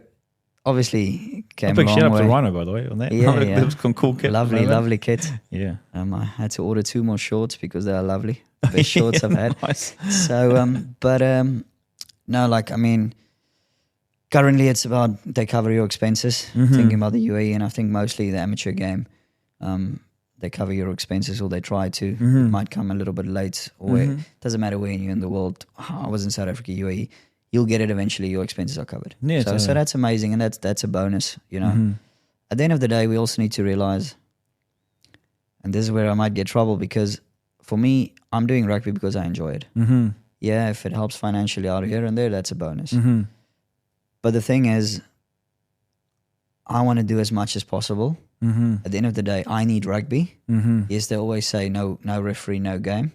Speaker 2: obviously came a
Speaker 1: big
Speaker 2: long
Speaker 1: shout out
Speaker 2: way.
Speaker 1: to Rhino, by the way, on that.
Speaker 2: Yeah.
Speaker 1: It was some cool kit.
Speaker 2: Lovely kit.
Speaker 1: Yeah.
Speaker 2: I had to order 2 more shorts because they are lovely. The best shorts I've had.
Speaker 1: Nice.
Speaker 2: So, no, like, I mean, currently it's about they cover your expenses, thinking about the UAE, and I think mostly the amateur game, they cover your expenses, or they try to. It might come a little bit late, or it doesn't matter where you're in the world. I was in South Africa, UAE. You'll get it eventually. Your expenses are covered.
Speaker 1: Yeah,
Speaker 2: so that's amazing, and that's a bonus. At the end of the day, we also need to realize, and this is where I might get trouble, because for me, I'm doing rugby because I enjoy it. Yeah, if it helps financially out here and there, that's a bonus. But the thing is, I want to do as much as possible. At the end of the day, I need rugby. Yes, they always say no referee, no game.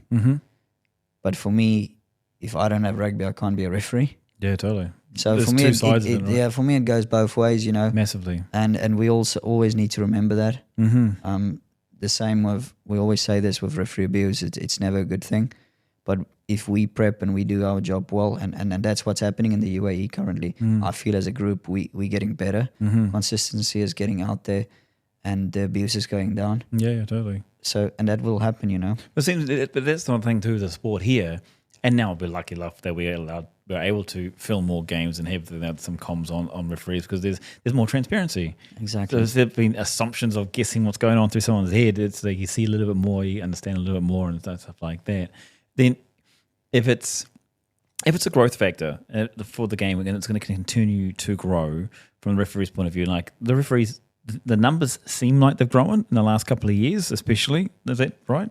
Speaker 2: But for me, if I don't have rugby, I can't be a referee.
Speaker 1: Yeah, totally.
Speaker 2: So
Speaker 1: There's
Speaker 2: for me,
Speaker 1: two sides of it, right?
Speaker 2: yeah, for me it goes both ways,
Speaker 1: Massively.
Speaker 2: And we also always need to remember that. The same with, we always say this with referee abuse, it's never a good thing. But if we prep and we do our job well, and that's what's happening in the UAE currently, I feel as a group we're getting better. Consistency is getting out there, and the abuse is going down.
Speaker 1: Yeah, totally.
Speaker 2: So, and that will happen,
Speaker 1: But that's the one thing too, the sport here, and now we're lucky enough that we're able to film more games and have some comms on referees, because there's more transparency.
Speaker 2: Exactly.
Speaker 1: So instead of being assumptions of guessing what's going on through someone's head, it's like you see a little bit more, you understand a little bit more, and stuff like that. Then, if it's a growth factor for the game, and it's going to continue to grow from the referee's point of view, like the referees, the numbers seem like they've grown in the last couple of years, especially. Is that right?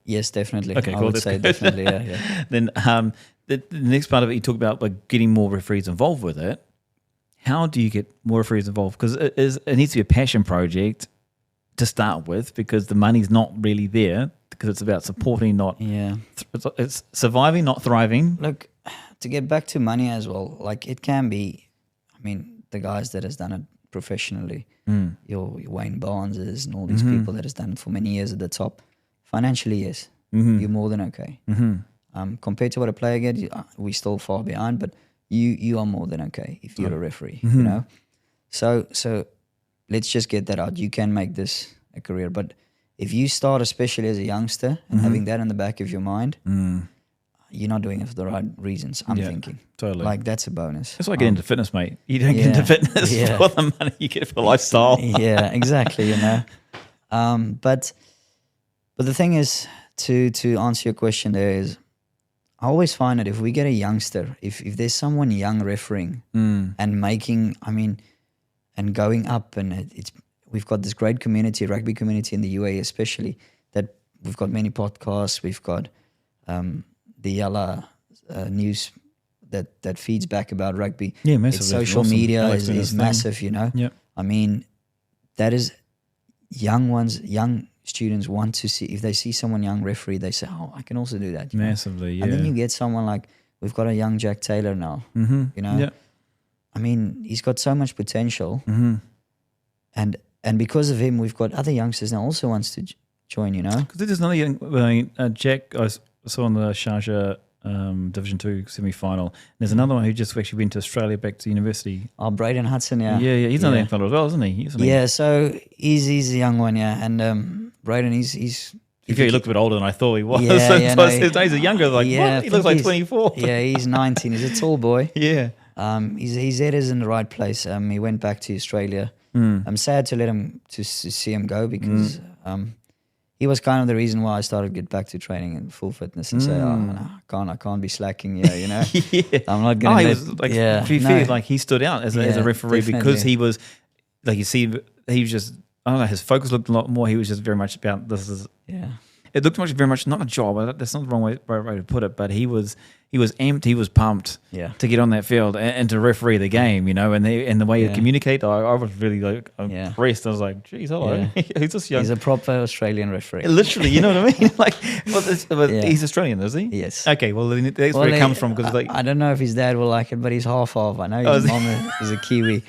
Speaker 2: Yes, definitely.
Speaker 1: Okay,
Speaker 2: I
Speaker 1: cool.
Speaker 2: would
Speaker 1: That's
Speaker 2: say
Speaker 1: good.
Speaker 2: definitely, yeah.
Speaker 1: Then the next part of it, you talk about like getting more referees involved with it. How do you get more referees involved? Because it needs to be a passion project to start with, because the money's not really there, because it's about supporting, not it's surviving, not thriving.
Speaker 2: Look, to get back to money as well, like it can be, I mean, the guys that has done it professionally, your Wayne Barneses and all these people that has done it for many years at the top, financially, yes, you're more than okay. Compared to what a player gets, we're still far behind, but you are more than okay if you're a referee, So let's just get that out. You can make this a career, but if you start, especially as a youngster, and having that in the back of your mind, you're not doing it for the right reasons, I'm thinking.
Speaker 1: Totally.
Speaker 2: Like, that's a bonus.
Speaker 1: That's why I get into fitness, mate. You don't get into fitness for the money, you get it for lifestyle.
Speaker 2: Yeah, exactly, But the thing is, to answer your question there is, I always find that if we get a youngster, if there's someone young refereeing and making, and going up, and we've got this great community, rugby community in the UAE especially, that we've got many podcasts, we've got the Yalla news that feeds back about rugby.
Speaker 1: Yeah, massive.
Speaker 2: It's social media is massive,
Speaker 1: Yep.
Speaker 2: That is young students want to see, if they see someone young referee, they say, oh, I can also do that.
Speaker 1: Massively, yeah.
Speaker 2: And then you get someone like, we've got a young Jack Taylor now,
Speaker 1: Yeah.
Speaker 2: He's got so much potential. And because of him, we've got other youngsters now also wants to join,
Speaker 1: Because there's another young, Jack, I saw on the Sharjah Division 2 semi-final. There's another one who just actually went to Australia, back to university.
Speaker 2: Oh, Braden Hudson, yeah.
Speaker 1: Yeah, he's another young fellow as well, isn't he?
Speaker 2: Yeah, so he's a young one, yeah. And Braden, he's
Speaker 1: he looked a bit older than I thought he was.
Speaker 2: Yeah,
Speaker 1: His days are younger. Like, what? He looks like 24.
Speaker 2: Yeah, he's 19. He's a tall boy.
Speaker 1: Yeah.
Speaker 2: His head is in the right place. He went back to Australia. I'm sad to see him go, because he was kind of the reason why I started to get back to training and full fitness and say, I can't be slacking here,
Speaker 1: Yeah.
Speaker 2: I'm not going to
Speaker 1: like he stood out as a referee,
Speaker 2: definitely.
Speaker 1: because he was, like you see, he was just, I don't know, his focus looked a lot more, he was just very much about, it looked very much not a job, that's not the wrong way to put it, but he was amped, he was pumped to get on that field and to referee the game, and the way he communicate, I was really impressed. I was like, geez, hello. He's just young.
Speaker 2: He's a proper Australian referee.
Speaker 1: Literally, you know what I mean? Like, he's Australian, is he?
Speaker 2: Yes.
Speaker 1: Okay, well, that's where it comes from. Because
Speaker 2: I don't know if his dad will like it, but he's half. I know his mom is a Kiwi.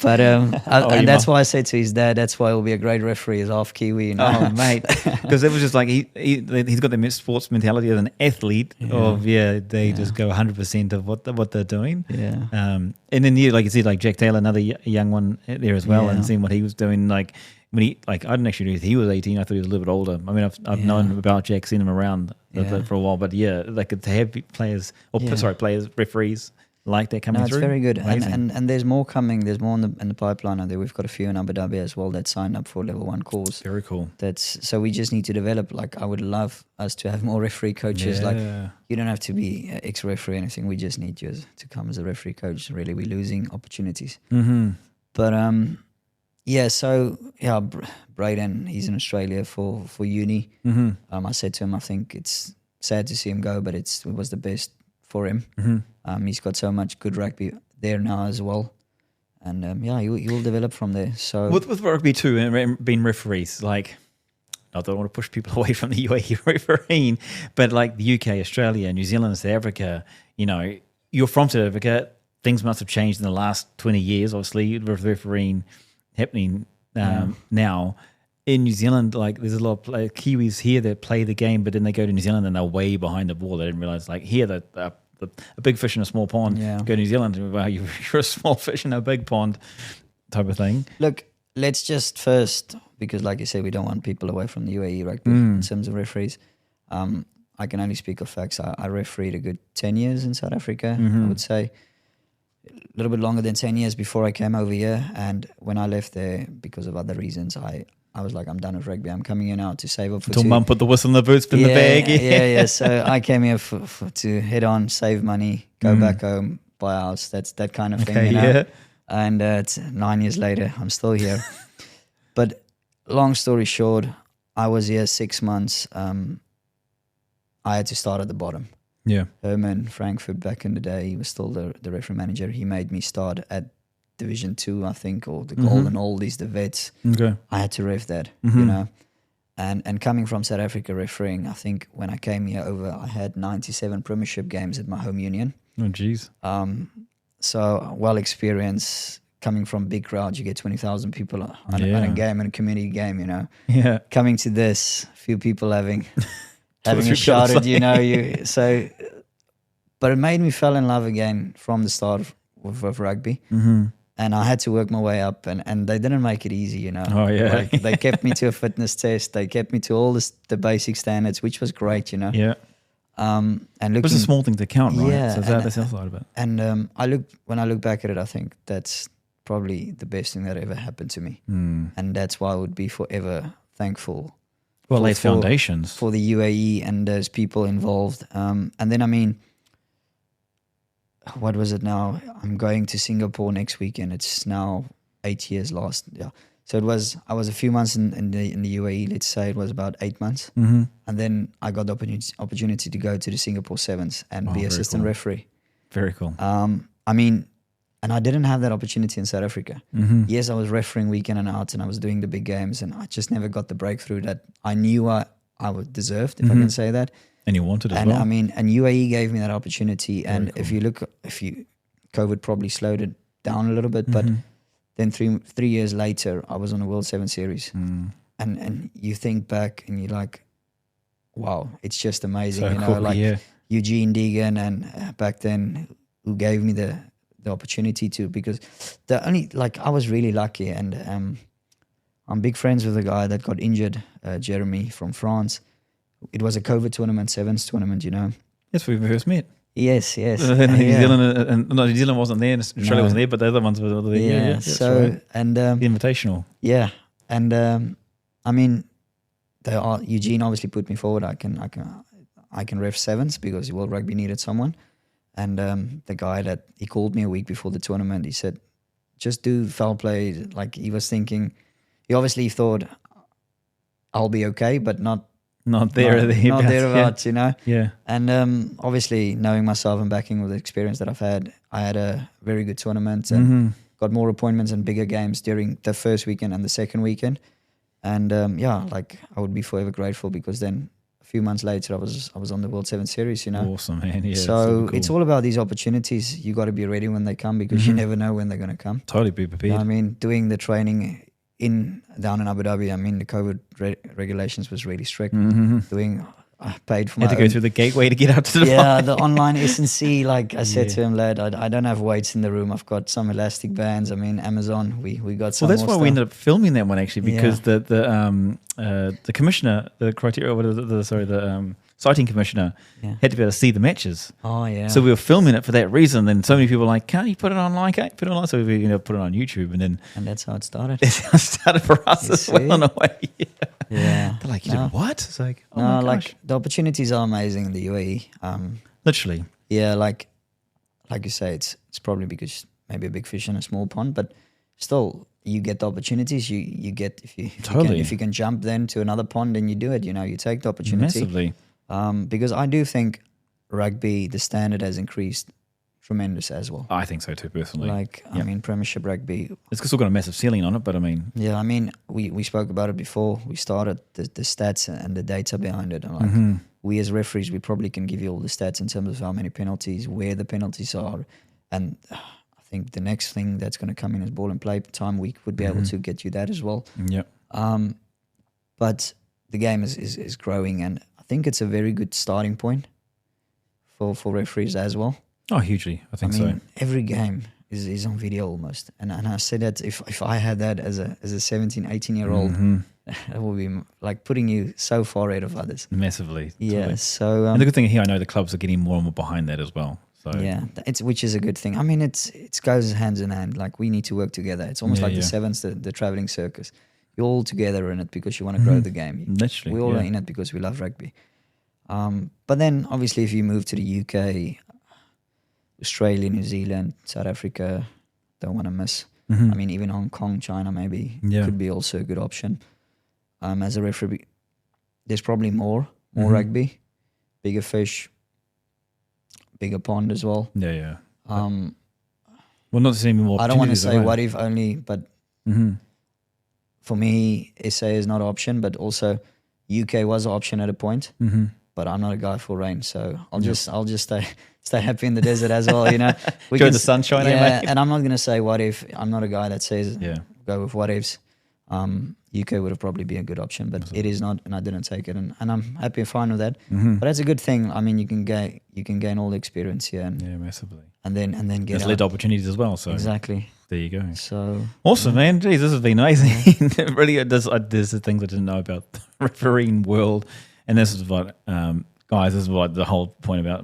Speaker 2: But and that's why I said to his dad, that's why he'll be a great referee, is half Kiwi.
Speaker 1: Oh, mate. Because it was just like, he's got the sports mentality as an athlete they just go 100% of what they're doing.
Speaker 2: Yeah.
Speaker 1: And then like you said, like Jack Taylor, another young one there as well, and seeing what he was doing. Like when I didn't actually know he was 18. I thought he was a little bit older. I mean, I've known about Jack, seen him around for a while, but like to have players, referees like that coming through.
Speaker 2: It's very good. And there's more coming. There's more in the pipeline. And we've got a few in Abu Dhabi as well that signed up for level 1 course.
Speaker 1: Very cool.
Speaker 2: So we just need to develop. Like, I would love us to have more referee coaches. Like, you don't have to be ex-referee or anything. We just need you to come as a referee coach. Really, we're losing opportunities. But Braden, he's in Australia for uni. I said to him, I think it's sad to see him go, but it was the best for him. He's got so much good rugby there now as well. and you will develop from there. So
Speaker 1: With rugby too, and being referees, like, I don't want to push people away from the UAE refereeing, but like the UK, Australia, New Zealand, South Africa, you know, you're from South Africa. Things must have changed in the last 20 years, obviously, with refereeing happening now. In New Zealand, like, there's a lot of Kiwis here that play the game, but then they go to New Zealand and they're way behind the ball. They didn't realize, like, here, a big fish in a small pond.
Speaker 2: Yeah.
Speaker 1: Go to New Zealand, and, well, you're a small fish in a big pond type of thing.
Speaker 2: look, let's just first, because like you said, we don't want people away from the UAE rugby in terms of referees. I can only speak of facts. I refereed a good 10 years in South Africa, I would say. A little bit longer than 10 years before I came over here. And when I left there, because of other reasons, I was like, I'm done with rugby. I'm coming here now to save up for
Speaker 1: Until mum put the whistle in the boots, in the bag.
Speaker 2: Yeah. So I came here to head on, save money, go back home, buy a house. That's that kind of thing, you know?
Speaker 1: Yeah.
Speaker 2: And it's 9 years later, I'm still here. But long story short, I was here 6 months. I had to start at the bottom.
Speaker 1: Yeah.
Speaker 2: Herman Frankfurt, back in the day, he was still the referee manager. He made me start at Division 2, I think, or the Golden Oldies, the Vets.
Speaker 1: Okay.
Speaker 2: I had to ref that, you know. And coming from South Africa refereeing, I think when I came here over, I had 97 premiership games at my home union.
Speaker 1: Oh, geez.
Speaker 2: So well experienced, coming from big crowds, you get 20,000 people on a game, and a community game, you know.
Speaker 1: Yeah.
Speaker 2: Coming to this, few people having a shot at, you know, but it made me fall in love again from the start with rugby. And I had to work my way up, and they didn't make it easy, you know.
Speaker 1: Oh, yeah.
Speaker 2: Like, they kept me to a fitness test. They kept me to all the basic standards, which was great, you know.
Speaker 1: Yeah.
Speaker 2: And looking,
Speaker 1: It was a small thing to count, right?
Speaker 2: Yeah,
Speaker 1: So that's the other side of it.
Speaker 2: and when I look back at it, I think that's probably the best thing that ever happened to me. And that's why I would be forever thankful.
Speaker 1: Well, laid foundations.
Speaker 2: For the UAE and those people involved. And then, I mean, what was it now? I'm going to Singapore next weekend. It's now 8 years lost. Yeah. So I was a few months in the UAE. Let's say it was about 8 months. And then I got the opportunity to go to the Singapore Sevens and be assistant referee.
Speaker 1: Very cool.
Speaker 2: I mean, and I didn't have that opportunity in South Africa. Yes, I was refereeing weekend and out, and I was doing the big games, and I just never got the breakthrough that I knew I would deserved, if I can say that.
Speaker 1: And you wanted as
Speaker 2: And
Speaker 1: well.
Speaker 2: I mean, and UAE gave me that opportunity. And if you look, COVID probably slowed it down a little bit, but then three years later, I was on the World 7 Series. And you think back and you're like, wow, it's just amazing.
Speaker 1: So
Speaker 2: you know,
Speaker 1: cool,
Speaker 2: like
Speaker 1: yeah.
Speaker 2: Eugene Deegan and back then who gave me the opportunity to, because I was really lucky, and I'm big friends with a guy that got injured, Jeremy from France. It was a COVID tournament, sevens tournament, you know.
Speaker 1: Yes, we first met.
Speaker 2: Yes.
Speaker 1: New Zealand, and New Zealand wasn't there, and Australia wasn't there, but the other ones were there.
Speaker 2: Yeah, so,
Speaker 1: right.
Speaker 2: and...
Speaker 1: the Invitational.
Speaker 2: Yeah, and I mean, Eugene obviously put me forward. I can ref sevens because World Rugby needed someone. And the guy that he called me a week before the tournament, he said, just do foul play. Like, he was thinking, he obviously thought I'll be okay, but not thereabouts, you know?
Speaker 1: Yeah.
Speaker 2: And obviously, knowing myself and backing with the experience that I've had, I had a very good tournament and got more appointments and bigger games during the first weekend and the second weekend. And I would be forever grateful, because then a few months later, I was on the World 7 Series, you know.
Speaker 1: Awesome, man. Yeah,
Speaker 2: so it's all about these opportunities. You got to be ready when they come, because you never know when they're going to come.
Speaker 1: Totally be prepared.
Speaker 2: I mean, doing the training down in Abu Dhabi, I mean, the COVID regulations was really strict. I paid for my
Speaker 1: had to go through the gateway to get out to the
Speaker 2: the online S&C. Like I said to him, lad, I don't have weights in the room. I've got some elastic bands. I mean, Amazon, we got some.
Speaker 1: Well, that's why we ended up filming that one, actually, because the commissioner, the criteria, the citing commissioner had to be able to see the matches.
Speaker 2: Oh yeah.
Speaker 1: So we were filming it for that reason. Then so many people were like, can't you put it online? So we put it on YouTube, and
Speaker 2: that's how it started.
Speaker 1: That's how it started for us as well, in a way.
Speaker 2: Yeah.
Speaker 1: They're like, you did what? It's like, oh
Speaker 2: no,
Speaker 1: my gosh.
Speaker 2: like the opportunities are amazing in the UAE.
Speaker 1: Literally.
Speaker 2: Yeah, like you say, it's probably because maybe a big fish in a small pond, but still, you get the opportunities. You get if you can jump then to another pond, and you do it. You know, you take the opportunity.
Speaker 1: Massively.
Speaker 2: Because I do think rugby, the standard has increased tremendous as well.
Speaker 1: I think so too, personally.
Speaker 2: Like, I mean, Premiership Rugby.
Speaker 1: It's still got a massive ceiling on it, but I mean...
Speaker 2: Yeah, I mean, we spoke about it before we started, the stats and the data behind it. And like, we as referees, we probably can give you all the stats in terms of how many penalties, where the penalties are. And I think the next thing that's going to come in is ball and play time. We would be able to get you that as well.
Speaker 1: Yep.
Speaker 2: But the game is growing, and I think it's a very good starting point for referees as well.
Speaker 1: Oh, hugely. I think so.
Speaker 2: Every game is on video almost. And I say that if I had that as a 17, 18-year-old, it would be like putting you so far ahead of others.
Speaker 1: Massively.
Speaker 2: Yeah.
Speaker 1: Totally.
Speaker 2: So
Speaker 1: and the good thing here, I know the clubs are getting more and more behind that as well. So
Speaker 2: yeah, which is a good thing. I mean, it goes hand in hand. Like, we need to work together. It's almost like the sevens, the traveling circus. You're all together in it because you want to grow the game.
Speaker 1: Literally,
Speaker 2: we all are in it because we love rugby. But then, obviously, if you move to the UK, Australia, New Zealand, South Africa, don't want to miss. I mean, even Hong Kong, China maybe could be also a good option. As a referee, there's probably more rugby, bigger fish, bigger pond as well.
Speaker 1: Yeah. Well, not to see more.
Speaker 2: I don't want to say what if only, but for me, SA is not an option, but also UK was an option at a point. But I'm not a guy for rain, so I'll just stay happy in the desert as well. You know,
Speaker 1: we enjoy the sunshine.
Speaker 2: Yeah, and I'm not going to say what if. I'm not a guy that says go with what ifs. UK would have probably been a good option, but it is not, and I didn't take it, and I'm happy and fine with that. But that's a good thing. I mean, you can gain all the experience here, and
Speaker 1: massively, and then
Speaker 2: get
Speaker 1: there's led opportunities as well. So
Speaker 2: exactly,
Speaker 1: there you go.
Speaker 2: So
Speaker 1: awesome, man. Jeez, this has been amazing. It really does. There's the things I didn't know about the refereeing world, and this is what, guys, this is what the whole point about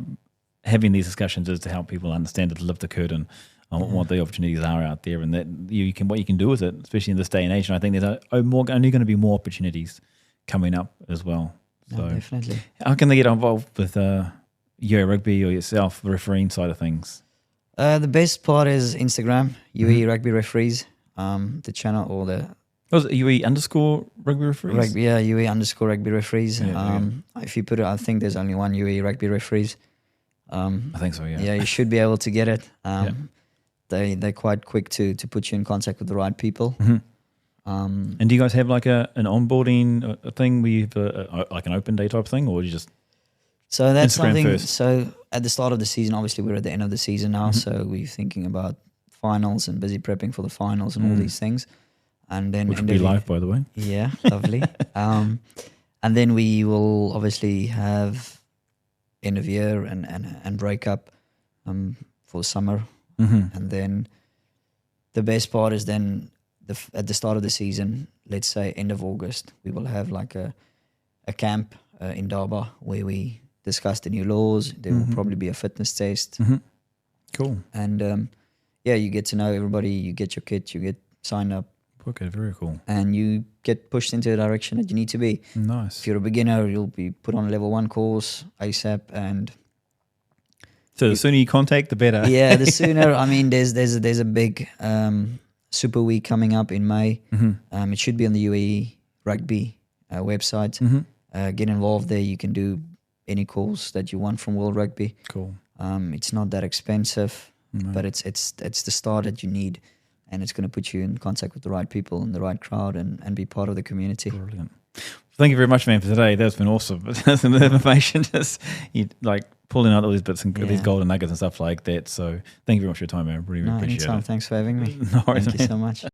Speaker 1: having these discussions is, to help people understand, to lift the curtain on what the opportunities are out there, and that what you can do with it, especially in this day and age. And I think there's only going to be more opportunities coming up as well. So
Speaker 2: definitely.
Speaker 1: How can they get involved with UAE Rugby or yourself, the refereeing side of things?
Speaker 2: The best part is Instagram, UAE Rugby Referees, the channel, or the...
Speaker 1: Was it UAE _Rugby Referees?
Speaker 2: UAE _Rugby Referees. If you put it, I think there's only one UAE Rugby Referees.
Speaker 1: I think so, yeah.
Speaker 2: Yeah, you should be able to get it. They're quite quick to put you in contact with the right people.
Speaker 1: And do you guys have like an onboarding thing where you have like an open day type thing, or you just...
Speaker 2: So that's
Speaker 1: Instagram
Speaker 2: something.
Speaker 1: first?
Speaker 2: So at the start of the season, obviously we're at the end of the season now, so we're thinking about finals and busy prepping for the finals and all these things. And then
Speaker 1: which will be live, by the way.
Speaker 2: Yeah, lovely. And then we will obviously have end of year and break up for summer. And then the best part is then at the start of the season, let's say end of August, we will have like a camp in Durban where we discuss the new laws. There will probably be a fitness test.
Speaker 1: Cool.
Speaker 2: And you get to know everybody. You get your kit. You get signed up.
Speaker 1: Okay, very cool.
Speaker 2: And you get pushed into the direction that you need to be.
Speaker 1: Nice.
Speaker 2: If you're a beginner, you'll be put on a level 1 course ASAP. And
Speaker 1: so the sooner you contact, the better.
Speaker 2: Yeah, the sooner. I mean, there's a big Super Week coming up in May. It should be on the UAE Rugby website. Get involved there. You can do any course that you want from World Rugby.
Speaker 1: Cool.
Speaker 2: It's not that expensive, but it's the start that you need. And it's going to put you in contact with the right people and the right crowd and be part of the community.
Speaker 1: Brilliant. Thank you very much, man, for today. That's been awesome. Some information, just like pulling out all these bits and these golden nuggets and stuff like that. So thank you very much for your time, man. Really appreciate
Speaker 2: anytime.
Speaker 1: it.
Speaker 2: Thanks for having me.
Speaker 1: No worries,
Speaker 2: Thank you so much.